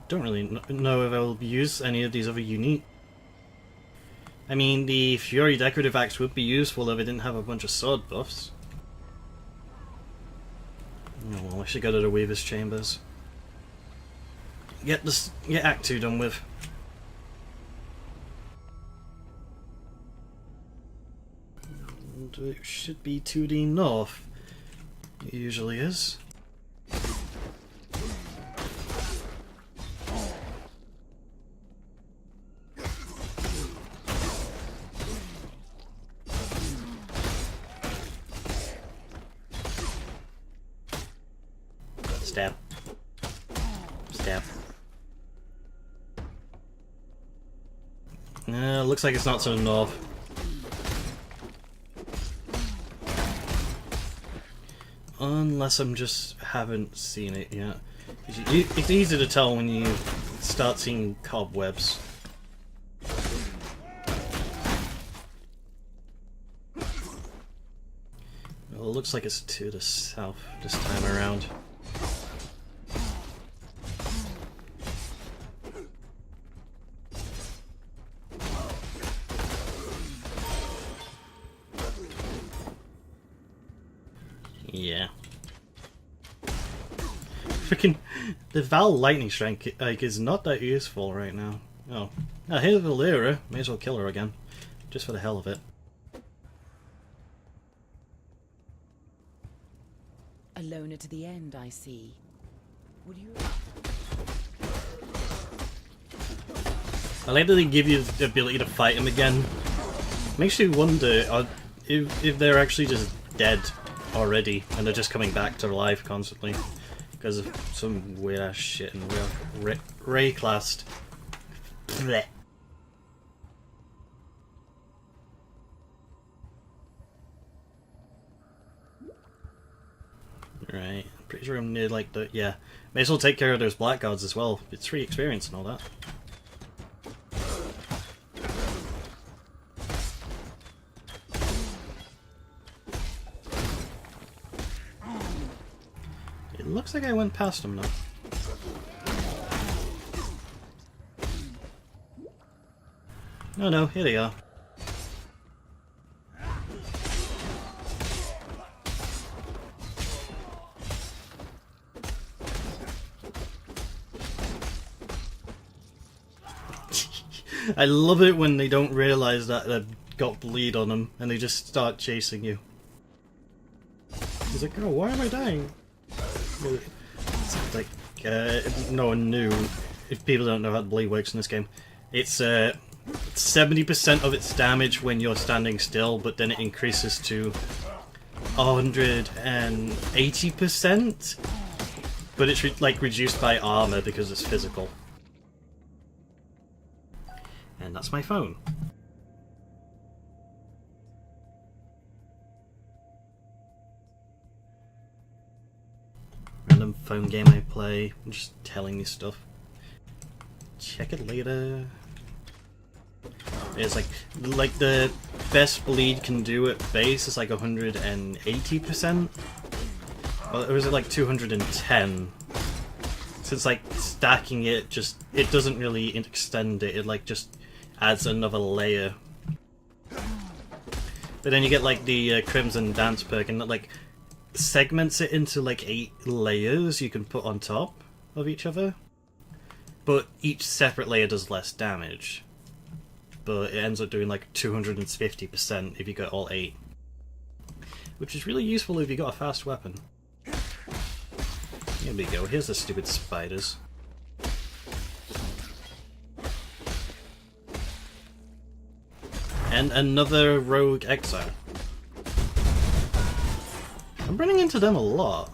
Don't really know if I'll use any of these other unique. I mean, the Fury Decorative Axe would be useful if I didn't have a bunch of sword buffs. Oh well, I should go to the Weaver's Chambers. Get Act 2 done with. And it should be 2D North. It usually is. Stab. Stab. Looks like it's not so north. Unless I'm just haven't seen it yet. It's easy to tell when you start seeing cobwebs. Well, it looks like it's to the south this time around. Yeah. Freaking the Val Lightning Strike like is not that useful right now. Oh. Now here's Valera. May as well kill her again. Just for the hell of it. A loner to the end, I see. Would you? I like that they give you the ability to fight him again. Makes you wonder if they're actually just dead already and they're just coming back to life constantly because of some weird ass shit and we're Ray classed. Blech. Right, pretty sure I'm near like the yeah. May as well take care of those blackguards as well. It's free experience and all that. It looks like I went past them though. Oh no, here they are. I love it when they don't realize that the got bleed on them, and they just start chasing you. He's like, oh, why am I dying? It's like, no one knew. If people don't know how the bleed works in this game, it's 70% of its damage when you're standing still, but then it increases to 180%. But it's like reduced by armor because it's physical. And that's my phone. Random phone game I play. I'm just telling you stuff. Check it later. It's like the best bleed can do at base is like 180%. Or was it like 210? So it's like stacking it it doesn't really extend it, it like just adds another layer. But then you get like the Crimson Dance perk, and that like segments it into like 8 layers you can put on top of each other. But each separate layer does less damage. But it ends up doing like 250% if you get all 8. Which is really useful if you got a fast weapon. Here we go, here's the stupid spiders. And another rogue exile. I'm running into them a lot.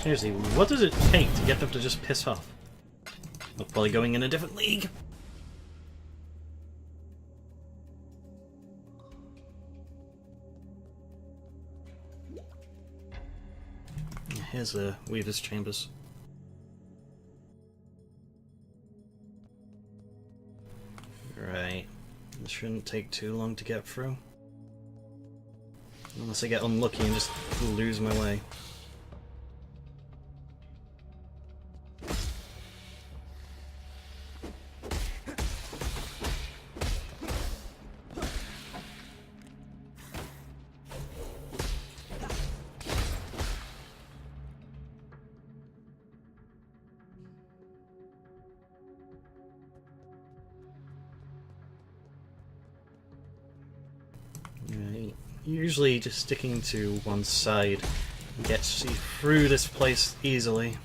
Seriously, what does it take to get them to just piss off? We're probably going in a different league. Here's the Weaver's Chambers. Right. This shouldn't take too long to get through. Unless I get unlucky and just lose my way. Usually just sticking to one side gets you through this place easily.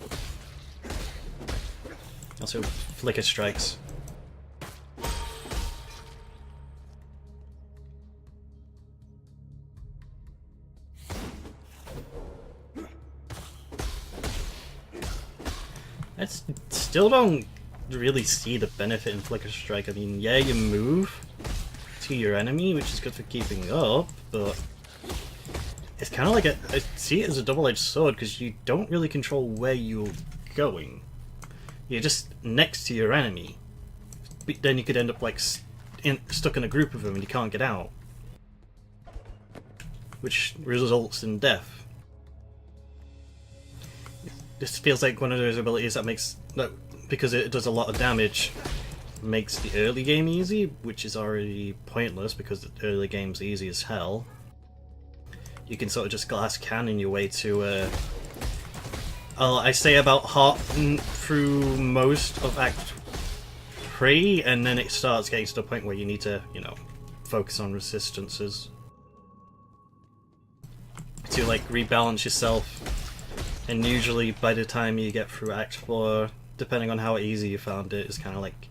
Also, flicker strikes. I still don't really see the benefit in flicker strike. I mean, yeah, you move to your enemy, which is good for keeping up, but it's kind of like I see it as a double-edged sword because you don't really control where you're going. You're just next to your enemy, but then you could end up like stuck in a group of them and you can't get out, which results in death. This feels like one of those abilities that makes because it does a lot of damage, makes the early game easy, which is already pointless because the early game's easy as hell. You can sort of just glass cannon your way to I say about half through most of Act 3, and then it starts getting to the point where you need to, you know, focus on resistances to like rebalance yourself. And usually by the time you get through Act 4, depending on how easy you found it, is kind of like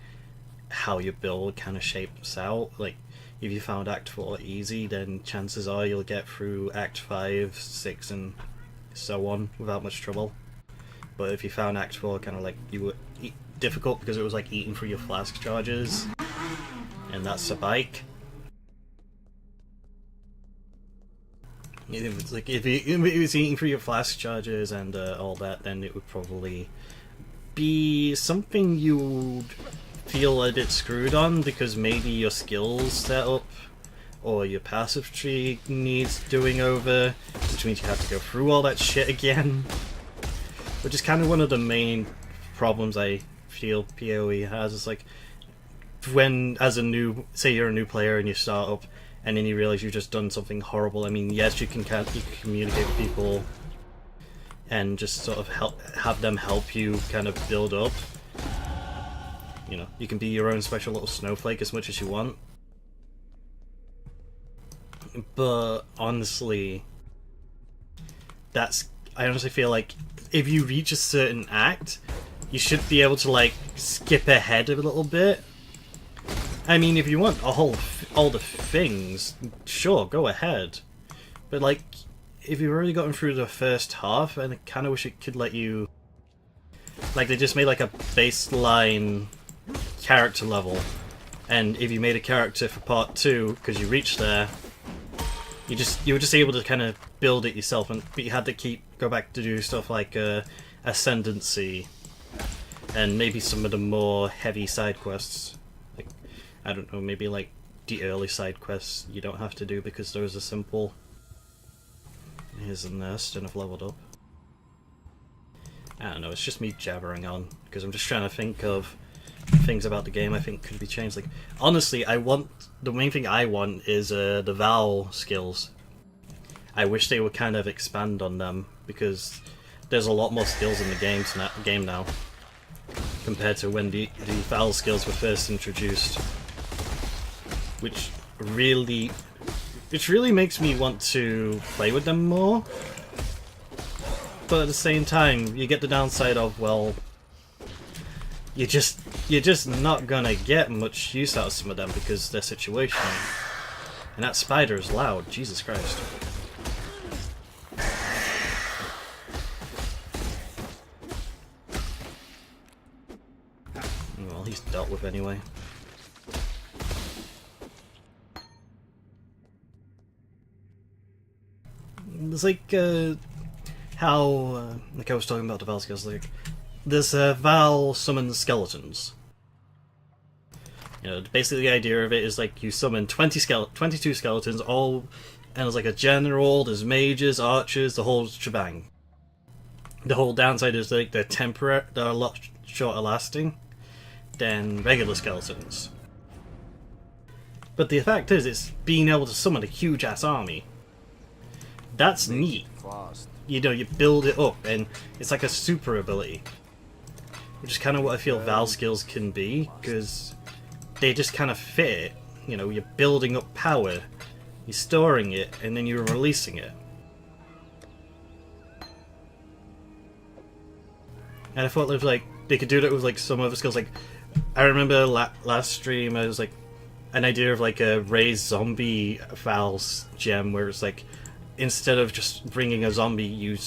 how your build kind of shapes out. Like, if you found Act 4 easy, then chances are you'll get through Act 5, 6, and so on without much trouble. But if you found Act 4 kind of like you were difficult because it was like eating through your flask charges, and that's a bike. If it's like if it was eating through your flask charges and all that, then it would probably be something you'd feel a bit screwed on because maybe your skills setup or your passive tree needs doing over, which means you have to go through all that shit again. Which is kind of one of the main problems I feel POE has. It's like, when, as a new, say you're a new player and you start up, and then you realize you've just done something horrible. I mean, yes, you can communicate with people, and just sort of have them help you kind of build up. You know, you can be your own special little snowflake as much as you want. But honestly, I honestly feel like if you reach a certain act, you should be able to like skip ahead a little bit. I mean, if you want all the things, sure, go ahead. But like, if you've already gotten through the first half, and I kind of wish it could let you, like, they just made like a baseline character level, and if you made a character for part 2 because you reached there, you were just able to kind of build it yourself, but you had to go back to do stuff like ascendancy and maybe some of the more heavy side quests. Like, I don't know, maybe like the early side quests you don't have to do because there was a simple here's a nest and I've leveled up. I don't know, it's just me jabbering on because I'm just trying to think of things about the game I think could be changed. Like, honestly, the main thing I want is the Val skills. I wish they would kind of expand on them because there's a lot more skills in the game now compared to when the Val skills were first introduced, which really makes me want to play with them more. But at the same time, you get the downside of, well, you're just not gonna get much use out of some of them because they're situational. And that spider is loud, Jesus Christ. Well, he's dealt with anyway. It's like how, like I was talking about the Val skills, like, this Val summons skeletons. You know, basically the idea of it is like you summon 22 skeletons, all, and there's like a general, there's mages, archers, the whole shebang. The whole downside is like they're temporary, they're a lot shorter lasting than regular skeletons. But the fact is, it's being able to summon a huge ass army. That's neat. You know, you build it up, and it's like a super ability. Which is kind of what I feel Val skills can be, because they just kind of fit it. You know, you're building up power, you're storing it, and then you're releasing it. And I thought like they could do that with like some other skills. Like, I remember last stream, I was like an idea of like a raised zombie Val's gem, where it's like instead of just bringing a zombie, you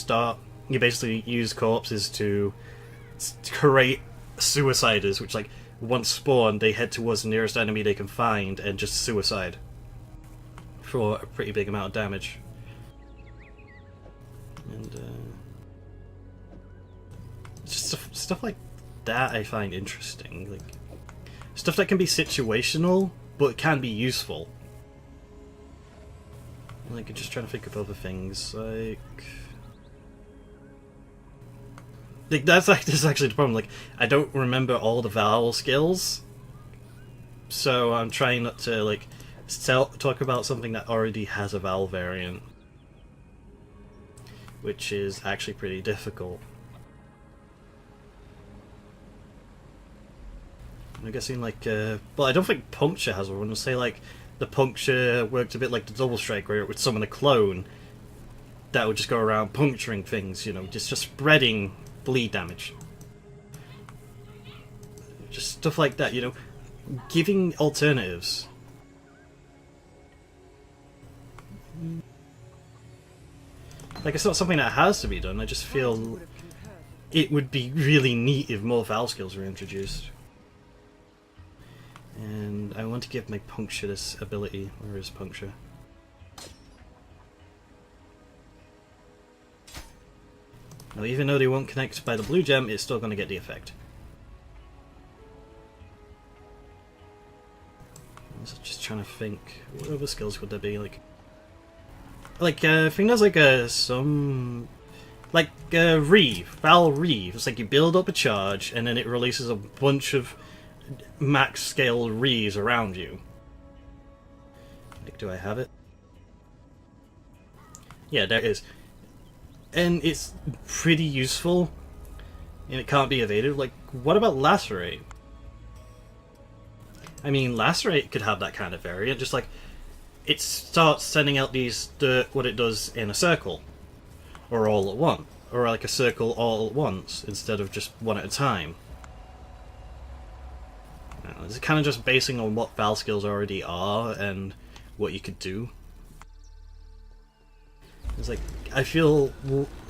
basically use corpses to create suiciders, which like once spawned, they head towards the nearest enemy they can find and just suicide for a pretty big amount of damage. And just stuff like that I find interesting, like stuff that can be situational but can be useful. Like, I'm just trying to think of other things, like this is actually the problem. Like, I don't remember all the Val skills, so I'm trying not to like talk about something that already has a Val variant, which is actually pretty difficult. I'm guessing like, well, I don't think Puncture has one. I'll say like the Puncture worked a bit like the Double Strike, where it would summon a clone that would just go around puncturing things, you know, just spreading bleed damage. Just stuff like that, you know, giving alternatives. Like, it's not something that has to be done, I just feel it would be really neat if more Val skills were introduced. And I want to give my Puncture this ability. Where is Puncture? Now, even though they won't connect by the blue gem, it's still going to get the effect. was just trying to think. What other skills would there be? I think there's some Reeve, Val Reeve. It's like you build up a charge and then it releases a bunch of max scale Reeves around you. Do I have it? Yeah, there it is. And it's pretty useful, and it can't be evaded. Like, what about Lacerate? I mean, Lacerate could have that kind of variant, just like it starts sending out these what it does in a circle, or all at once, or like a circle all at once instead of just one at a time. It's kind of just basing on what Val skills already are and what you could do. It's like, I feel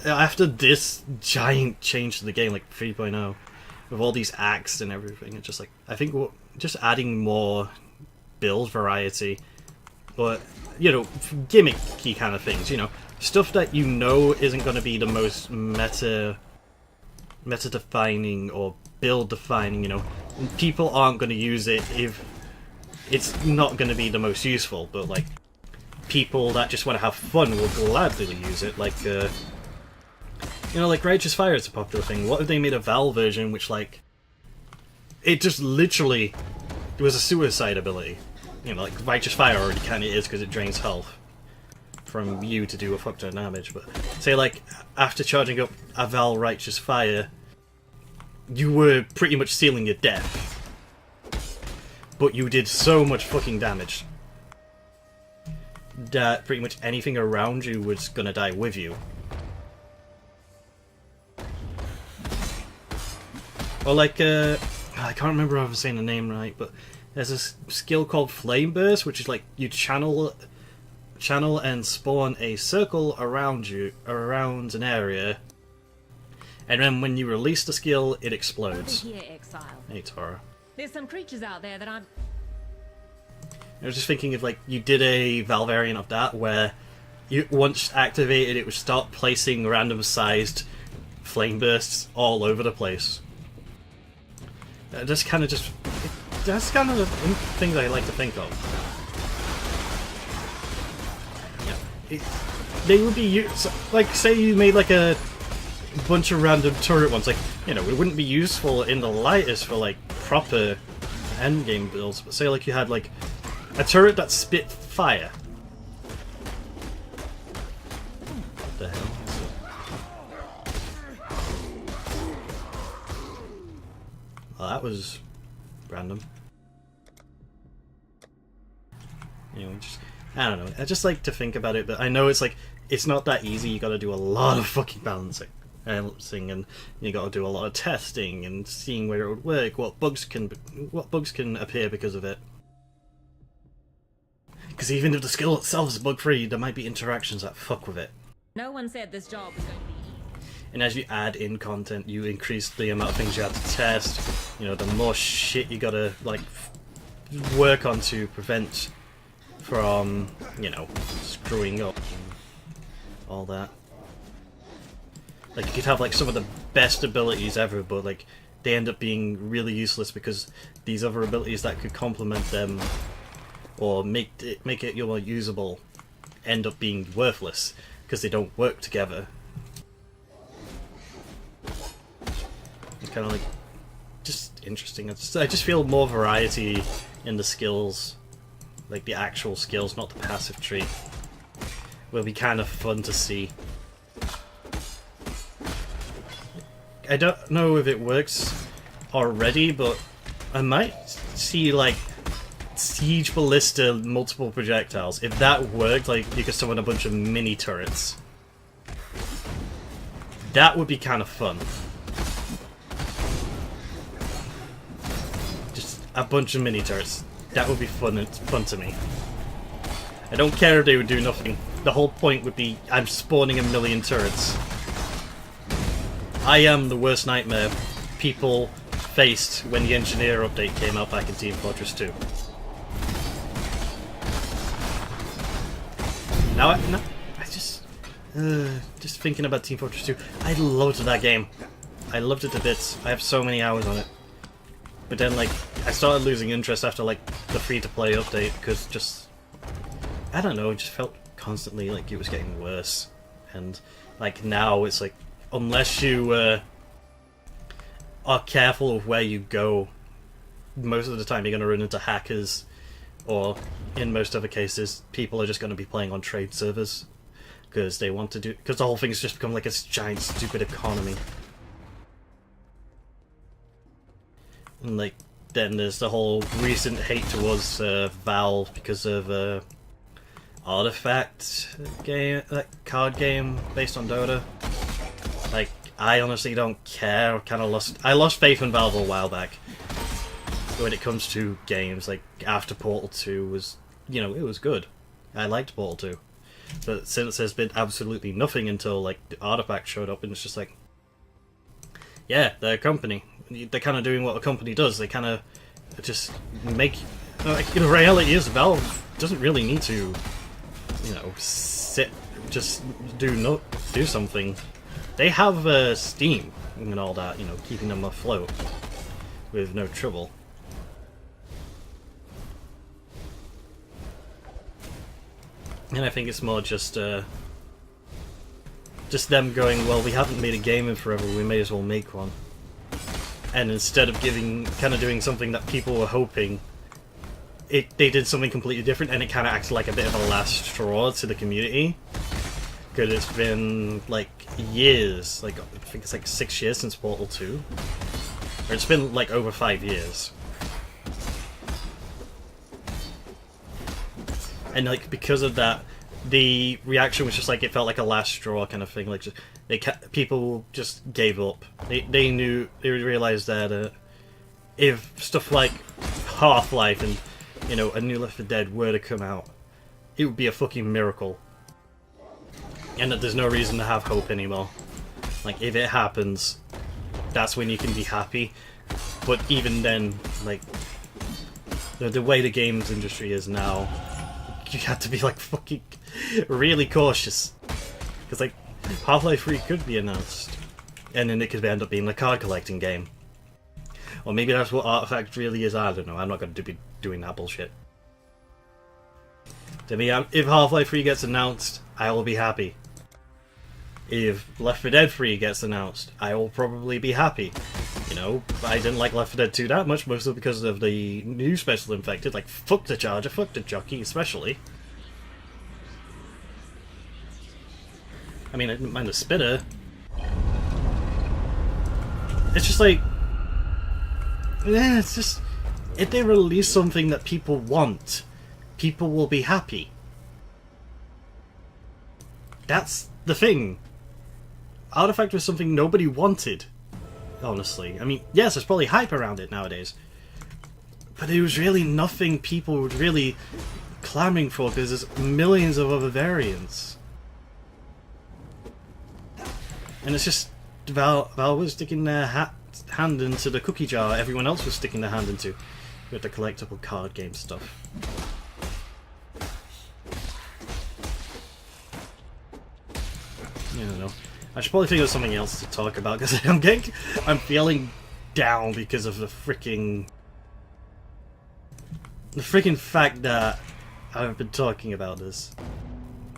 after this giant change to the game, like 3.0, with all these acts and everything, it's just like, I think just adding more build variety, or, you know, gimmicky kind of things, you know, stuff that you know isn't going to be the most meta-defining or build-defining, you know. People aren't going to use it if it's not going to be the most useful, but, like, people that just want to have fun will gladly use it, like, you know, like Righteous Fire is a popular thing. What if they made a Val version which, like, it just literally was a suicide ability? You know, like, Righteous Fire already kind of is because it drains health from you to do a fuck ton of damage, but say, like, after charging up a Val Righteous Fire, you were pretty much sealing your death. But you did so much fucking damage that pretty much anything around you was gonna die with you. Or like, I can't remember if I'm saying the name right, but there's a skill called Flame Burst, which is like you channel and spawn a circle around you, around an area, and then when you release the skill, it explodes. Here, Exile. Hey, Tora. There's some creatures out there that I'm... I was just thinking if, like, you did a Val variant of that where you once activated it would start placing random sized flame bursts all over the place. That's kind of the things I like to think of. Yeah, they would be like, say you made like a bunch of random turret ones, like, you know, it wouldn't be useful in the lightest for like proper endgame builds, but say like you had like a turret that spit fire. What the hell is it? Well, that was random. You know, I don't know. I just like to think about it, but I know it's like, it's not that easy. You gotta do a lot of fucking balancing, and you gotta do a lot of testing and seeing where it would work, what bugs can appear because of it. Because even if the skill itself is bug-free, there might be interactions that fuck with it. No one said this job was going to be easy. And as you add in content, you increase the amount of things you have to test. You know, the more shit you gotta, like, work on to prevent from, you know, screwing up and all that. Like, you could have, like, some of the best abilities ever, but, like, they end up being really useless because these other abilities that could complement them or make it more usable end up being worthless because they don't work together. It's kind of like just interesting. I just feel more variety in the skills, like the actual skills, not the passive tree, will be kind of fun to see. I don't know if it works already, but I might see like Siege Ballista multiple projectiles. If that worked, like you could summon a bunch of mini turrets. That would be kind of fun. Just a bunch of mini turrets. That would be fun to me. I don't care if they would do nothing. The whole point would be I'm spawning a million turrets. I am the worst nightmare people faced when the Engineer update came out back in Team Fortress 2. Now I just thinking about Team Fortress 2, I loved that game. I loved it to bits. I have so many hours on it. But then, like, I started losing interest after, like, the free-to-play update, because just... I don't know, it just felt constantly like it was getting worse. And, like, now it's like, unless you are careful of where you go, most of the time you're going to run into hackers, or, in most other cases, people are just going to be playing on trade servers. Because they want to do... Because the whole thing's just become like this giant, stupid economy. And, like, then there's the whole recent hate towards Valve because of Artifact game, that card game based on Dota. Like, I honestly don't care. I lost faith in Valve a while back when it comes to games. Like, after Portal 2 was, you know, it was good. I liked Portal 2. But since there's been absolutely nothing until, like, the Artifact showed up, and it's just like, yeah, they're a company. They're kind of doing what a company does. They kind of just make... Like, the reality is, Valve doesn't really need to, you know, just do something. They have Steam and all that, you know, keeping them afloat with no trouble. And I think it's more just them going, well, we haven't made a game in forever, we may as well make one. And instead of doing something that people were hoping, they did something completely different, and it kind of acted like a bit of a last straw to the community. Because it's been, like, years, like, I think it's like 6 years since Portal 2. Or it's been, like, over 5 years. And, like, because of that, the reaction was just like, it felt like a last straw kind of thing. Like, just, people just gave up. They realized that if stuff like Half-Life and, you know, a new Left 4 Dead were to come out, it would be a fucking miracle. And that there's no reason to have hope anymore. Like, if it happens, that's when you can be happy. But even then, like, the way the games industry is now, you have to be, like, fucking really cautious. Because, like, Half-Life 3 could be announced, and then it could end up being a card collecting game. Or maybe that's what Artifact really is, I don't know, I'm not going to be doing that bullshit. To me, if Half-Life 3 gets announced, I will be happy. If Left 4 Dead 3 gets announced, I will probably be happy. You know, I didn't like Left 4 Dead 2 that much, mostly because of the new Special Infected. Like, fuck the Charger, fuck the Jockey, especially. I mean, I didn't mind the Spitter. It's just like... Yeah, it's just... If they release something that people want, people will be happy. That's the thing. Artifact was something nobody wanted, honestly. I mean, yes, there's probably hype around it nowadays, but it was really nothing people were really clamoring for, because there's millions of other variants. And it's just Valve was sticking their hand into the cookie jar everyone else was sticking their hand into with the collectible card game stuff. I don't know. I should probably think of something else to talk about, because I'm feeling down because of the freaking fact that I've been talking about this.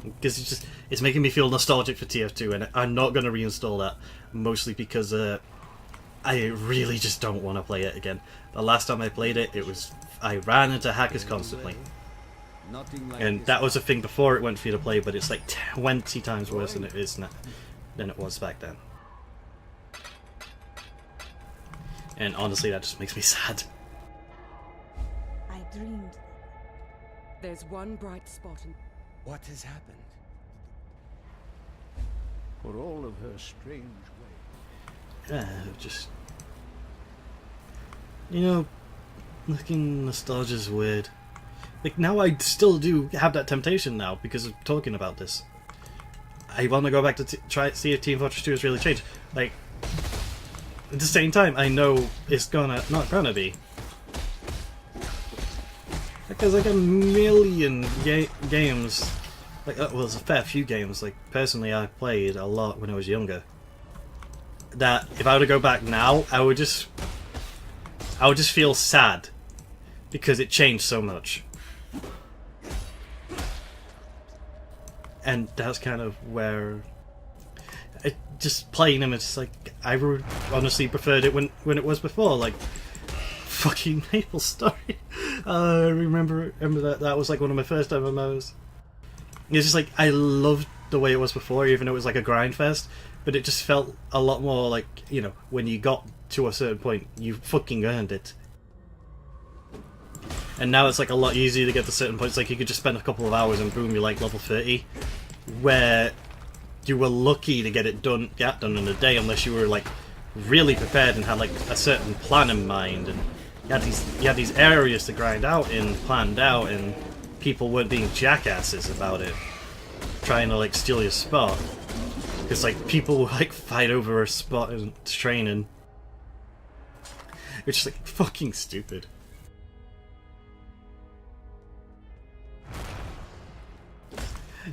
Because it's making me feel nostalgic for TF2, and I'm not going to reinstall that, mostly because I really just don't want to play it again. The last time I played it, I ran into hackers constantly. And that was a thing before it went free to play, but it's like 20 times worse than it is now, than it was back then. And honestly, that just makes me sad. I dreamed. There's one bright spot in... What has happened? For all of her strange ways. Just... You know, looking nostalgia's weird. Like, now I still do have that temptation now, because of talking about this. I want to go back to try see if Team Fortress 2 has really changed. Like, at the same time, I know it's not gonna be. Like, there's like a million games, like, well, there's a fair few games, like, personally I played a lot when I was younger, that if I were to go back now, I would just I would just feel sad because it changed so much. And that's kind of where just playing them, it's like I honestly preferred it when it was before, like fucking Maple Story. I remember that was like one of my first MMOs. It's just like I loved the way it was before, even though it was like a grind fest, but it just felt a lot more like, you know, when you got to a certain point, you fucking earned it. And now it's like a lot easier to get to certain points. Like you could just spend a couple of hours and boom, you're like level 30, where you were lucky to get it done in a day, unless you were like really prepared and had like a certain plan in mind, and you had these areas to grind out in, planned out, and people weren't being jackasses about it, trying to like steal your spot. Because like people would like fight over a spot in training, which is like fucking stupid.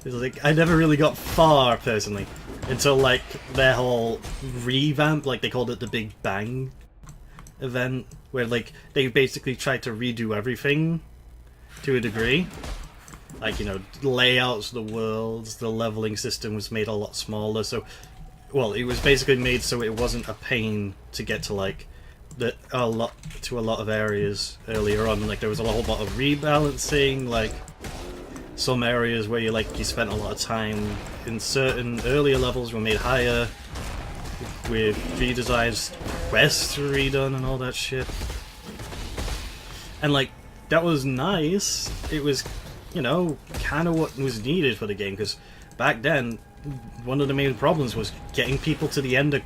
It's like I never really got far personally until like their whole revamp, like they called it the Big Bang event, where like they basically tried to redo everything to a degree. Like, you know, layouts of the worlds, the leveling system was made a lot smaller, so well, it was basically made so it wasn't a pain to get to like a lot of areas earlier on. Like there was a whole lot of rebalancing, like some areas where you spent a lot of time in certain earlier levels were made higher, with redesigned quests redone and all that shit. And like that was nice. It was, you know, kind of what was needed for the game, because back then one of the main problems was getting people to the end of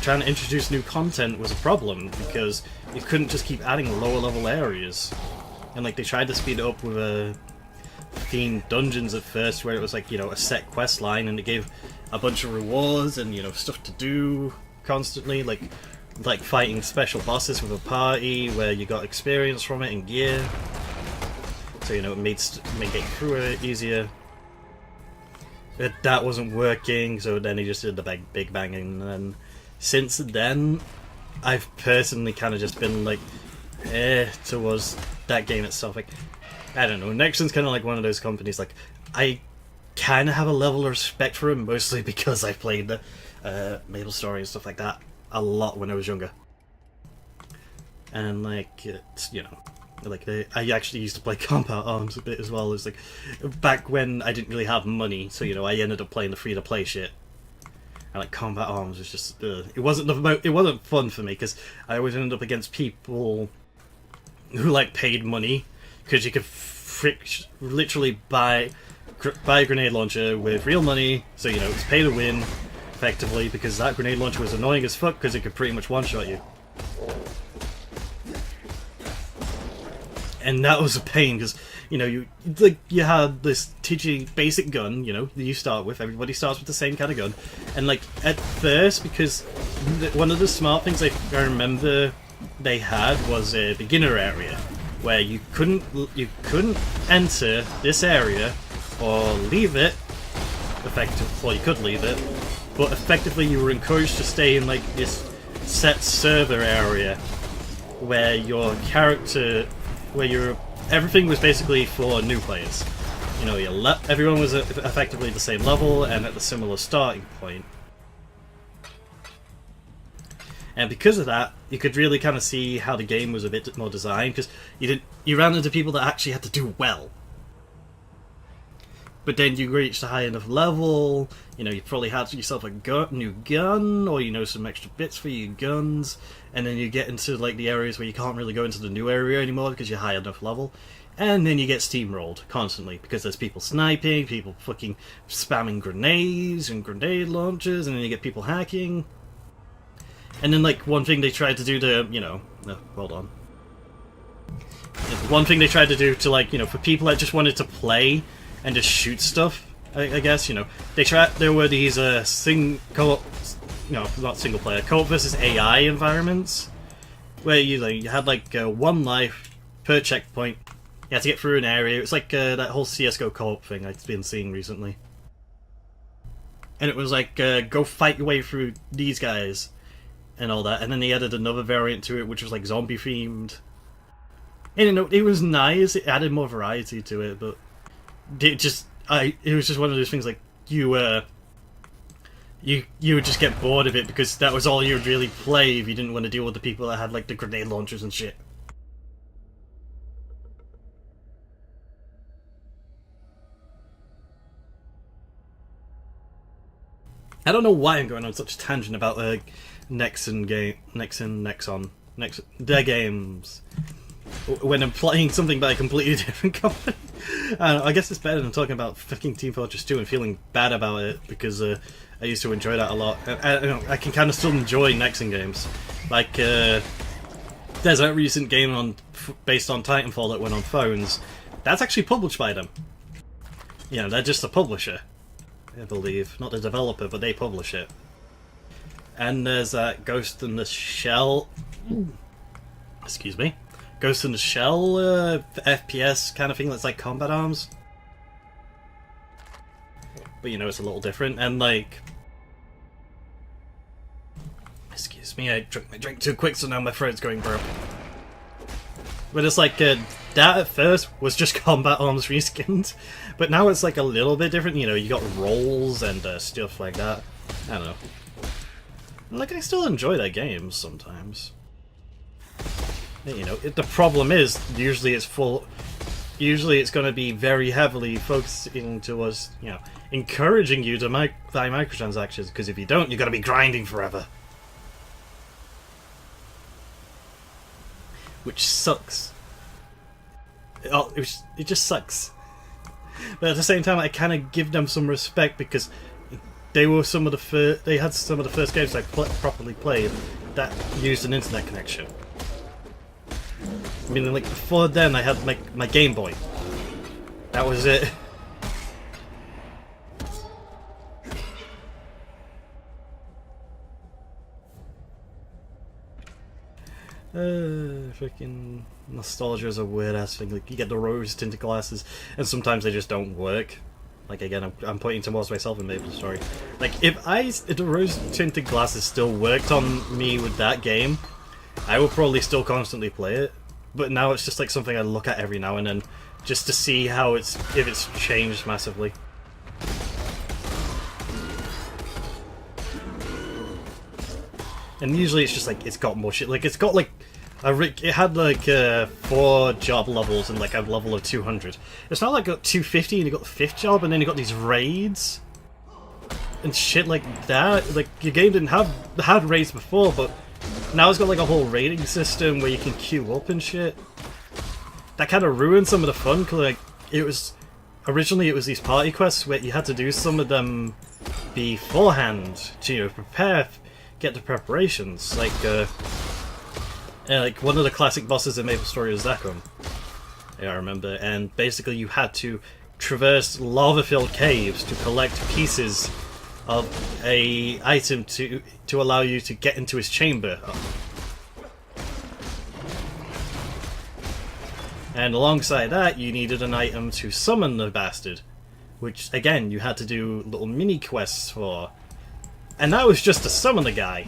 trying to introduce new content was a problem, because you couldn't just keep adding lower level areas. And like they tried to speed it up with themed dungeons at first, where it was like, you know, a set quest line, and it gave a bunch of rewards and, you know, stuff to do constantly, like fighting special bosses with a party where you got experience from it and gear, so, you know, it made getting through it easier. But that wasn't working, so then he just did the big bang, and then since then I've personally kind of just been like towards that game itself. Like, I don't know, Nexon's kind of like one of those companies, like, I kind of have a level of respect for him, mostly because I've played the Maple Story and stuff like that a lot when I was younger. And, like, it's, you know, like, I actually used to play Combat Arms a bit as well. It's like, back when I didn't really have money, so, you know, I ended up playing the free-to-play shit. And, like, Combat Arms was just, it wasn't fun for me, because I always ended up against people who, like, paid money, because you could literally buy a grenade launcher with real money, so, you know, it's pay to win, effectively, because that grenade launcher was annoying as fuck, because it could pretty much one-shot you. And that was a pain, because, you know, you had this teaching basic gun, you know, that you start with. Everybody starts with the same kind of gun. And, like, at first, because one of the smart things I remember they had was a beginner area, where you couldn't enter this area or leave it. Well, you could leave it, but effectively you were encouraged to stay in like this set server area where your character, everything was basically for new players. You know, everyone was effectively the same level and at the similar starting point. And because of that, you could really kind of see how the game was a bit more designed, because you ran into people that actually had to do well. But then you reached a high enough level, you know, you probably had yourself a new gun, or, you know, some extra bits for your guns, and then you get into, like, the areas where you can't really go into the new area anymore because you're high enough level, and then you get steamrolled constantly, because there's people sniping, people fucking spamming grenades and grenade launchers, and then you get people hacking. And then, like, one thing they tried to do to, you know... hold on. One thing they tried to do to, like, you know, for people that just wanted to play and just shoot stuff, I guess, you know, there were these, not single player, co-op versus AI environments, where you had, like, 1 life per checkpoint. You had to get through an area. It was like that whole CSGO co-op thing I've been seeing recently. And it was like, go fight your way through these guys. and all that, and then they added another variant to it which was like zombie themed. And you know, it was nice, it added more variety to it, but it was just one of those things like you would just get bored of it because that was all you would really play if you didn't want to deal with the people that had like the grenade launchers and shit. I don't know why I'm going on such a tangent about Nexon, their games, when I'm playing something by a completely different company. I guess it's better than talking about fucking Team Fortress 2 and feeling bad about it, because I used to enjoy that a lot. I can kind of still enjoy Nexon games. Like, there's that recent game based on Titanfall that went on phones. That's actually published by them. You know, they're just a publisher, I believe. Not the developer, but they publish it. And there's that Ghost in the Shell... Excuse me. Ghost in the Shell FPS kind of thing that's like Combat Arms. But you know, it's a little different. And like... Excuse me, I drank my drink too quick, so now my throat's going broke. But it's like, that at first was just Combat Arms reskinned. But now it's like a little bit different, you know, you got roles and stuff like that. I don't know. Like, I still enjoy their games sometimes. You know, the problem is, usually it's going to be very heavily focusing towards, you know, encouraging you to buy microtransactions, because if you don't, you're going to be grinding forever. Which sucks. It just sucks. But at the same time, I kind of give them some respect, because they were some of the first games I properly played that used an internet connection. I mean, like, before then I had my Game Boy. That was it. Freaking nostalgia is a weird ass thing. Like, you get the rose tinted glasses, and sometimes they just don't work. Like, again, I'm pointing towards myself in Maple Story. Like, if the rose tinted glasses still worked on me with that game, I would probably still constantly play it. But now it's just like something I look at every now and then, just to see how if it's changed massively. And usually it's just like, it's got more shit. Like, it's got like, it had like 4 job levels and like a level of 200. It's not like got 250 and you got the 5th job, and then you got these raids and shit like that. Like, your game had raids before, but now it's got like a whole rating system where you can queue up and shit. That kind of ruined some of the fun, cause like, originally it was these party quests where you had to do some of them beforehand to, you know, get the preparations. Like one of the classic bosses in Maple Story was Zakum. Yeah, I remember. And basically you had to traverse lava-filled caves to collect pieces of a item to allow you to get into his chamber. And alongside that, you needed an item to summon the bastard, which again you had to do little mini quests for. And that was just to summon the guy.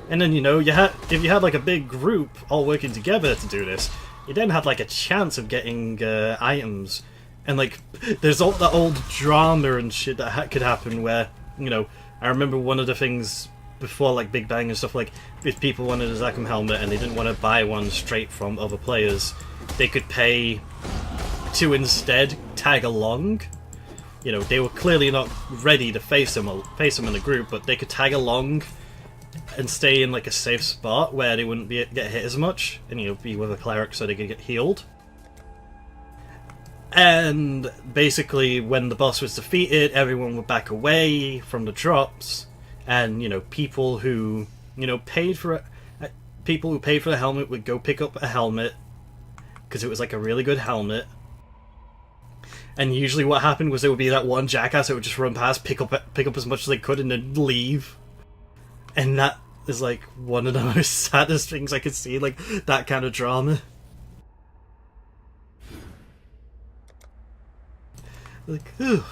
And then, you know, if you had like a big group all working together to do this, you then had like a chance of getting items. And like, there's all that old drama and shit that could happen where, you know, I remember one of the things before like Big Bang and stuff, like, if people wanted a Zakum helmet and they didn't want to buy one straight from other players, they could pay to instead tag along. You know, they were clearly not ready to face him in the group, but they could tag along and stay in like a safe spot where they wouldn't get hit as much, and, you know, be with a cleric so they could get healed. And basically, when the boss was defeated, everyone would back away from the drops, and, you know, people who paid for the helmet would go pick up a helmet because it was like a really good helmet. And usually, what happened was there would be that one jackass that would just run past, pick up as much as they could, and then leave. And that is like one of the most saddest things I could see, like that kind of drama. Like, ooh,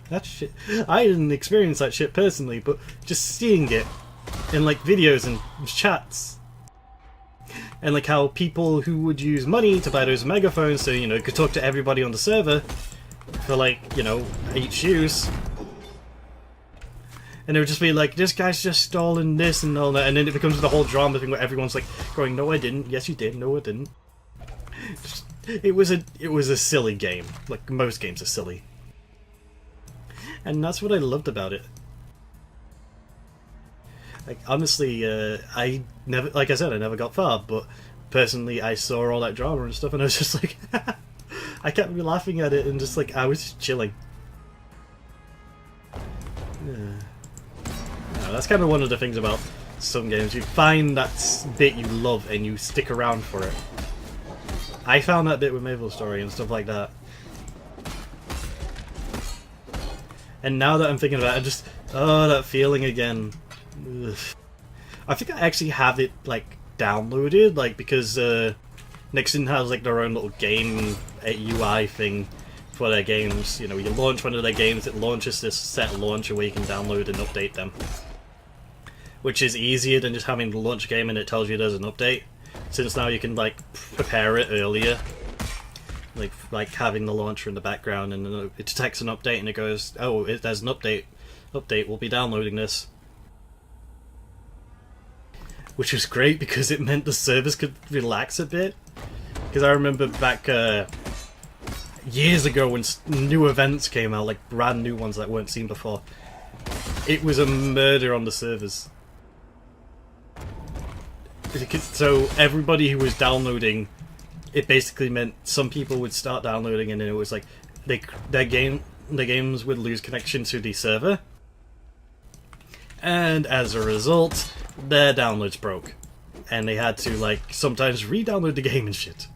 that shit. I didn't experience that shit personally, but just seeing it in like videos and chats. And like how people who would use money to buy those megaphones so, you know, could talk to everybody on the server for like, you know, each use. And it would just be like, this guy's just stalling this and all that, and then it becomes the whole drama thing where everyone's like going, no I didn't, yes you did, no I didn't. It was a silly game. Like most games are silly. And that's what I loved about it. Like honestly, I never, like I said, I never got far, but personally I saw all that drama and stuff and I was just like I kept laughing at it and just like I was just chilling. Yeah. That's kind of one of the things about some games. You find that bit you love and you stick around for it. I found that bit with MapleStory and stuff like that. And now that I'm thinking about it, just... oh, that feeling again. Ugh. I think I actually have it, like, downloaded, like, because Nixon has, like, their own little game UI thing for their games. You know, you launch one of their games, it launches this set launcher where you can download and update them. Which is easier than just having the launch game and it tells you there's an update. Since now you can like prepare it earlier. Like having the launcher in the background and then it detects an update and it goes, oh, there's an update. Update, we'll be downloading this. Which was great because it meant the servers could relax a bit. Because I remember back years ago when new events came out, like brand new ones that weren't seen before. It was a murder on the servers. So everybody who was downloading, it basically meant some people would start downloading and then it was like their games would lose connection to the server, and as a result their downloads broke and they had to like sometimes re-download the game and shit.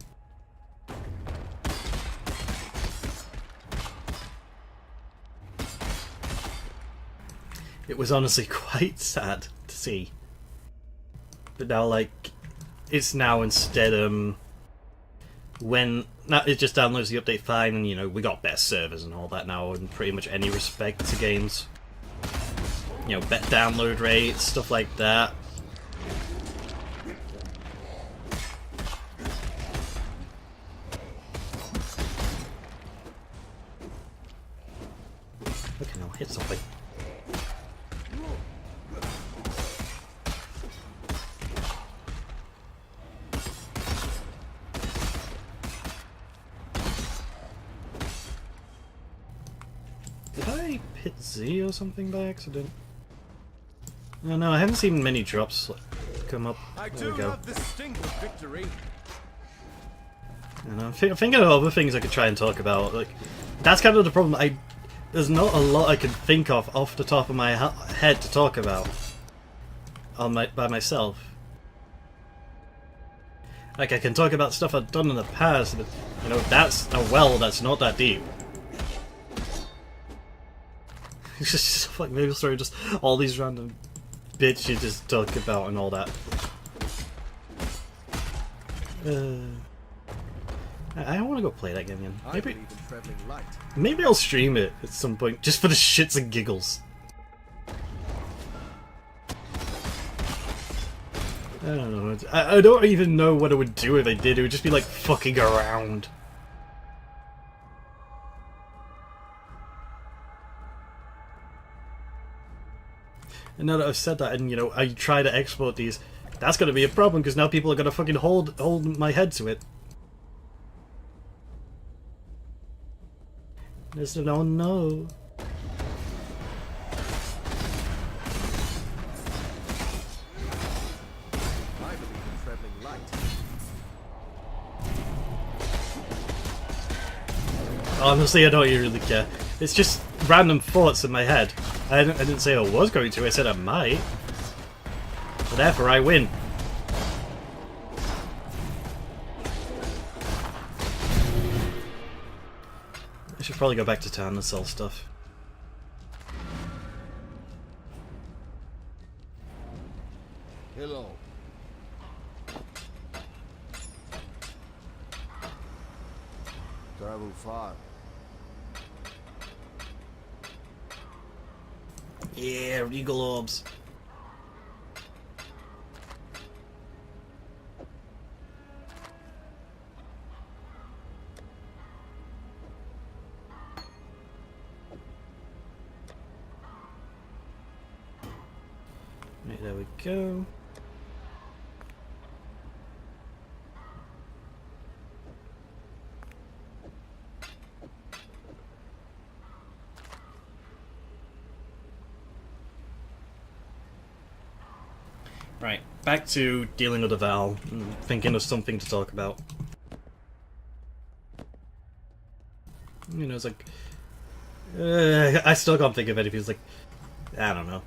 It was honestly quite sad to see. But now, like, it's now instead, when now it just downloads the update fine, and you know, we got better servers and all that now in pretty much any respect to games. You know, better download rates, stuff like that. Okay, now hit something. Did I hit Z or something by accident? Oh, no, I haven't seen many drops come up. There we go. Have the stink of victory. And I'm thinking of other things I could try and talk about. Like, that's kind of the problem. There's not a lot I can think of off the top of my head to talk about by myself. Like, I can talk about stuff I've done in the past, but you know, that's a well that's not that deep. It's just like MapleStory, just all these random bits you just talk about and all that. I want to go play that game again. Maybe I'll stream it at some point, just for the shits and giggles. I don't know. I don't even know what I would do if I did. It would just be like fucking around. And now that I've said that, and you know, I try to export these, that's going to be a problem because now people are going to fucking hold my head to it. There's no no. I believe in traveling light. Honestly, I don't really care. It's just random thoughts in my head. I didn't say I was going to, I said I might. So therefore I win. I should probably go back to town and sell stuff. Hello. Travel far. Yeah, Regal Orbs. There we go. Right, back to dealing with the Val, and thinking of something to talk about. You know, it's like... I still can't think of anything. It's like... I don't know.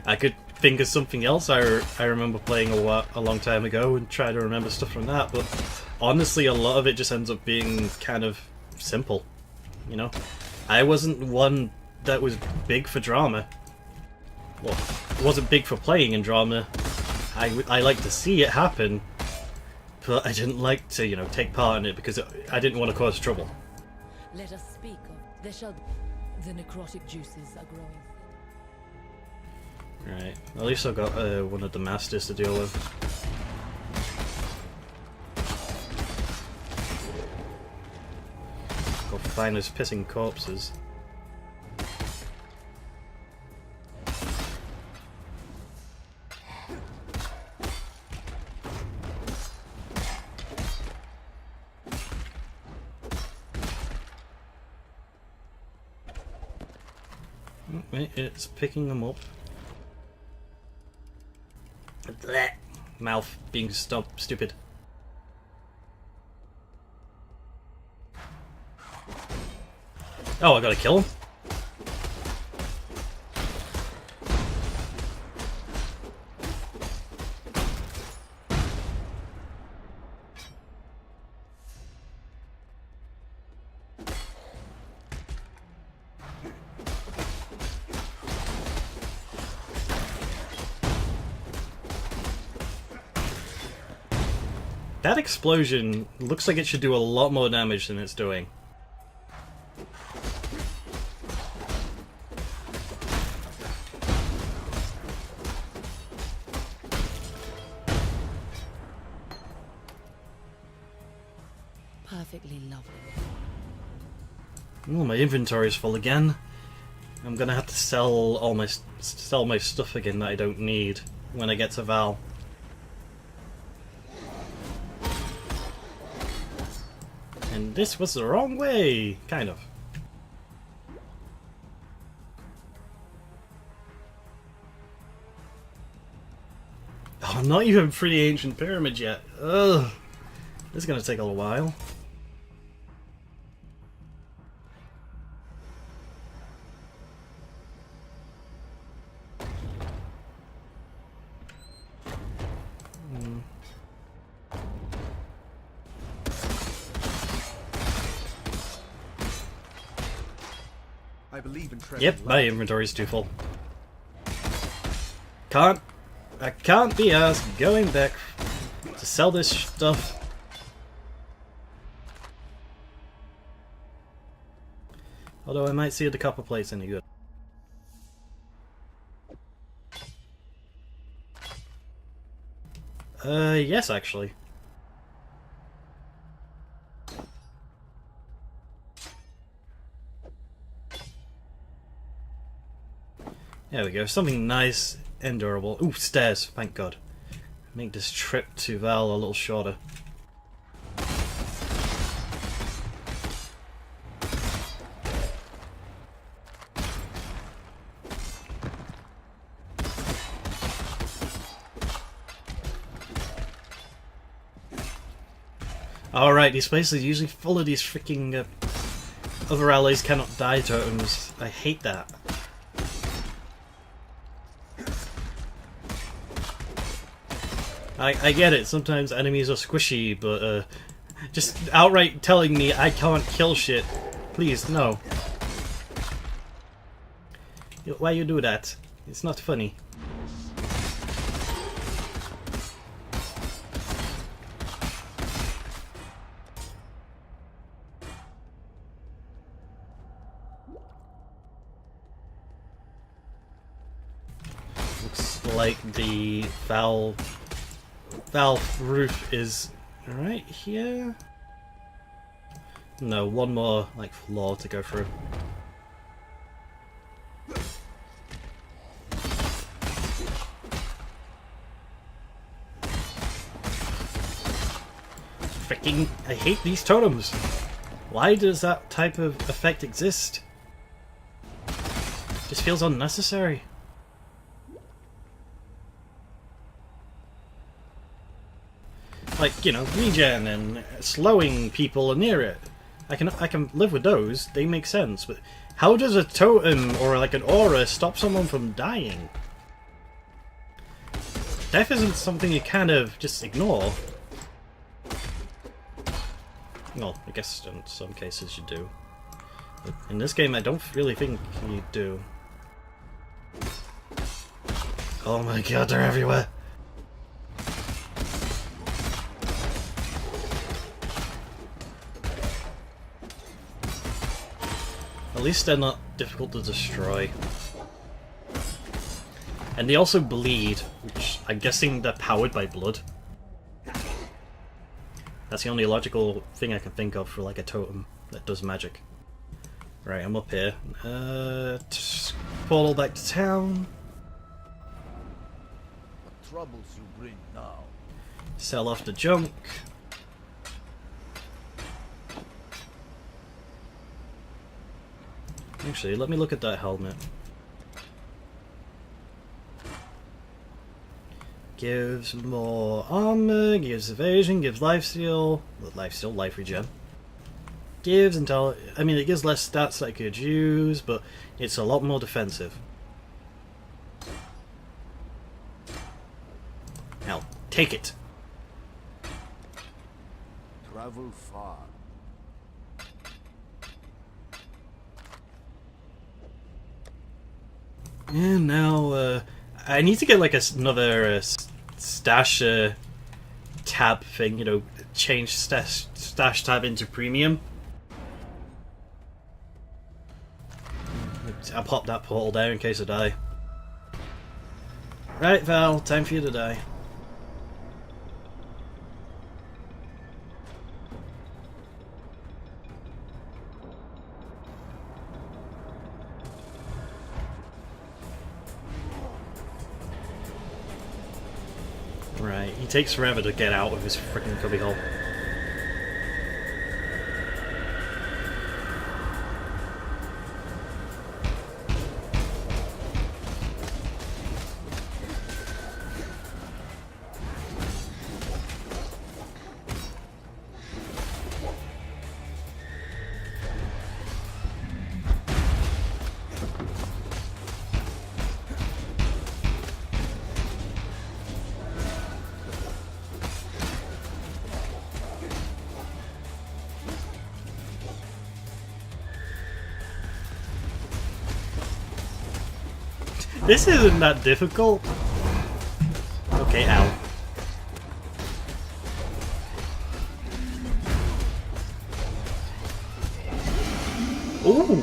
I could think of something else I remember playing a long time ago and try to remember stuff from that, but honestly a lot of it just ends up being kind of simple, you know? I wasn't one that was big for drama. Well, it wasn't big for playing in drama. I like to see it happen, but I didn't like to, you know, take part in it because I didn't want to cause trouble. Let us speak of there shall the necrotic juices are growing. Right, at least I've got one of the masters to deal with. Go find those pissing corpses. Oh, wait, it's picking them up. Blech. Mouth being stupid. Oh, I gotta kill him? That explosion looks like it should do a lot more damage than it's doing. Perfectly lovely. Oh, my inventory's full again. I'm gonna have to sell all my stuff again that I don't need when I get to Val. And this was the wrong way, kind of. Oh, I'm not even through the ancient pyramid yet. Ugh, this is gonna take a little while. I believe in treasure. Yep, my inventory's too full. I can't be asked going back to sell this stuff. Although I might see the copper plates any good. Yes, actually. There we go, something nice and durable. Ooh, stairs, thank God. Make this trip to Val a little shorter. Alright, these places are usually full of these freaking other allies cannot die totems. I hate that. I get it, sometimes enemies are squishy, but just outright telling me I can't kill shit. Please, no. Why you do that? It's not funny. Looks like the valve roof is right here. No, one more like floor to go through. freaking... I hate these totems. Why does that type of effect exist? Just feels unnecessary. Like, you know, regen and slowing people near it. I can live with those, they make sense, but how does a totem or like an aura stop someone from dying? Death isn't something you kind of just ignore. Well, I guess in some cases you do. But in this game I don't really think you do. Oh my god, they're everywhere! At least they're not difficult to destroy. And they also bleed, which I'm guessing they're powered by blood. That's the only logical thing I can think of for like a totem that does magic. Right, I'm up here. Portal back to town. What troubles you bring now? Sell off the junk. Actually, let me look at that helmet. Gives more armor, gives evasion, gives lifesteal, life regen. Gives I mean, it gives less stats that I could use, but it's a lot more defensive. Now, take it. Travel far. And now, I need to get like another stash tab thing, you know, change stash tab into premium. I'll pop that portal there in case I die. Right, Val, time for you to die. Right, he takes forever to get out of his freaking cubbyhole. This isn't that difficult. Okay, ow. Ooh!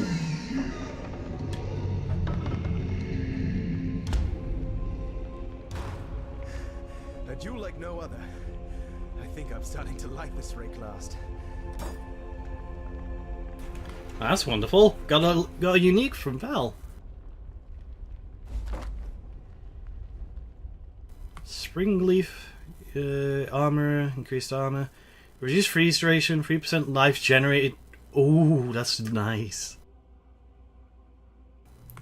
A duel like no other. I think I'm starting to like this ray last. That's wonderful. Got a unique from Val. Spring leaf, armor, increased armor, reduced freeze duration, 3% life generated. Ooh, that's nice.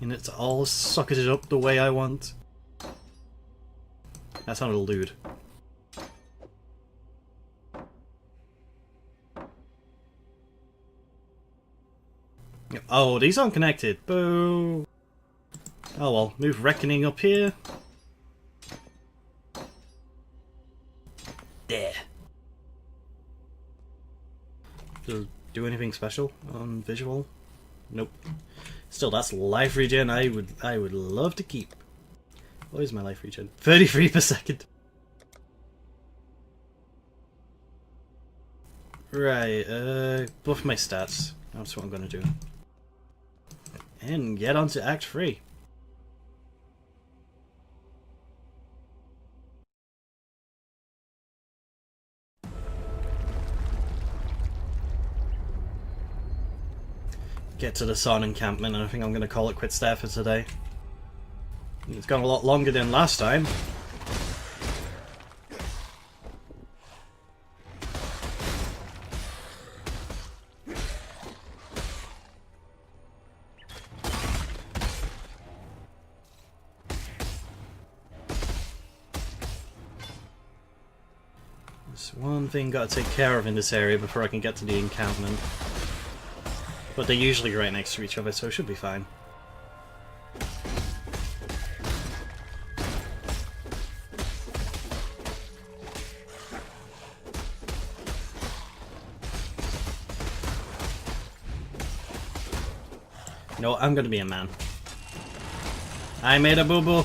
And it's all socketed up the way I want. That's not a lewd. Oh, these aren't connected. Boo. Oh well, move Reckoning up here. There. Does it do anything special on visual? Nope. Still, that's life regen I would love to keep. What is my life regen? 33 per second. Right, buff my stats. That's what I'm gonna do. And get on to Act 3. Get to the Sarn encampment, and I think I'm going to call it quits there for today. It's gone a lot longer than last time. There's one thing gotta take care of in this area before I can get to the encampment. But they're usually right next to each other, so it should be fine. No, I'm gonna be a man. I made a boo-boo!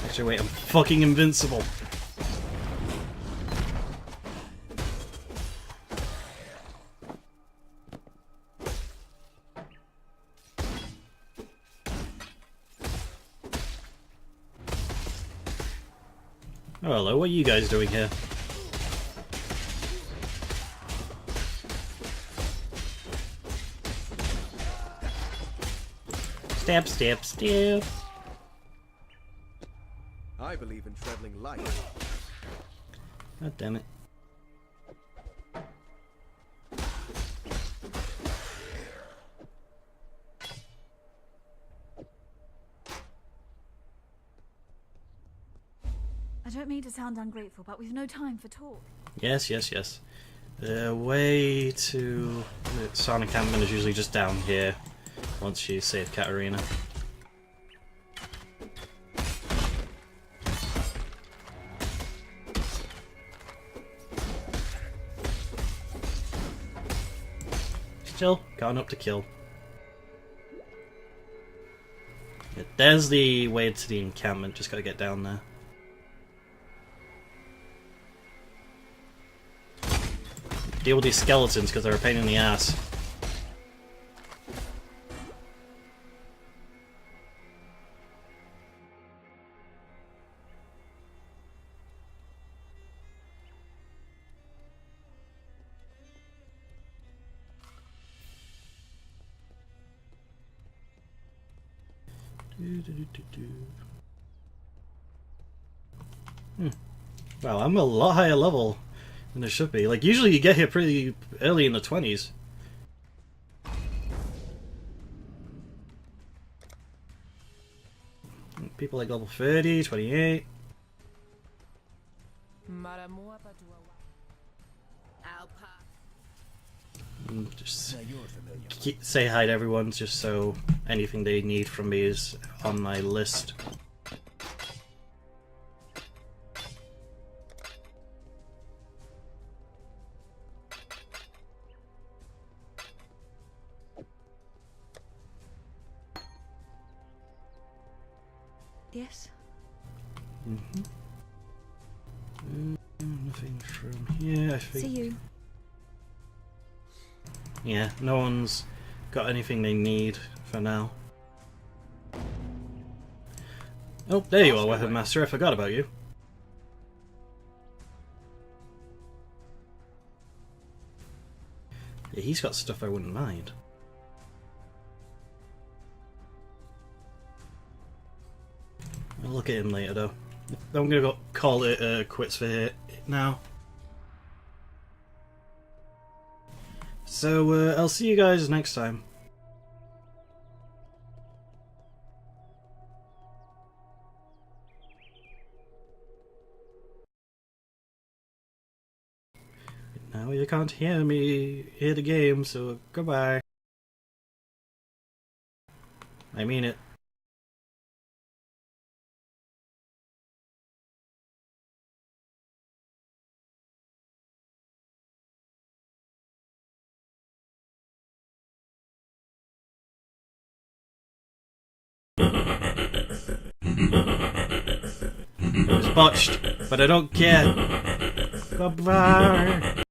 Actually, wait, I'm fucking invincible. Oh, hello, what are you guys doing here? Stab, stab, stab. I believe in traveling light. God damn it. I don't mean to sound ungrateful, but we've no time for talk. Yes, yes, yes. The way to the Sonic encampment is usually just down here, once you save Katarina. Still, got enough to kill. Yeah, there's the way to the encampment, just gotta get down there. Deal with these skeletons because they're a pain in the ass. Wow, I'm a lot higher level than it should be. Like, usually you get here pretty early in the 20s. People like level 30, 28. Just say hi to everyone, just so anything they need from me is on my list. Yes? Nothing from here, I think. See you. Yeah, no one's got anything they need for now. Oh, there you are, Weapon Master. I forgot about you. Yeah, he's got stuff I wouldn't mind. I'll look at him later, though. I'm gonna go call it quits for it now. So, I'll see you guys next time. Now you can't hear the game, so goodbye. I mean it. It was botched, but I don't care. Goodbye.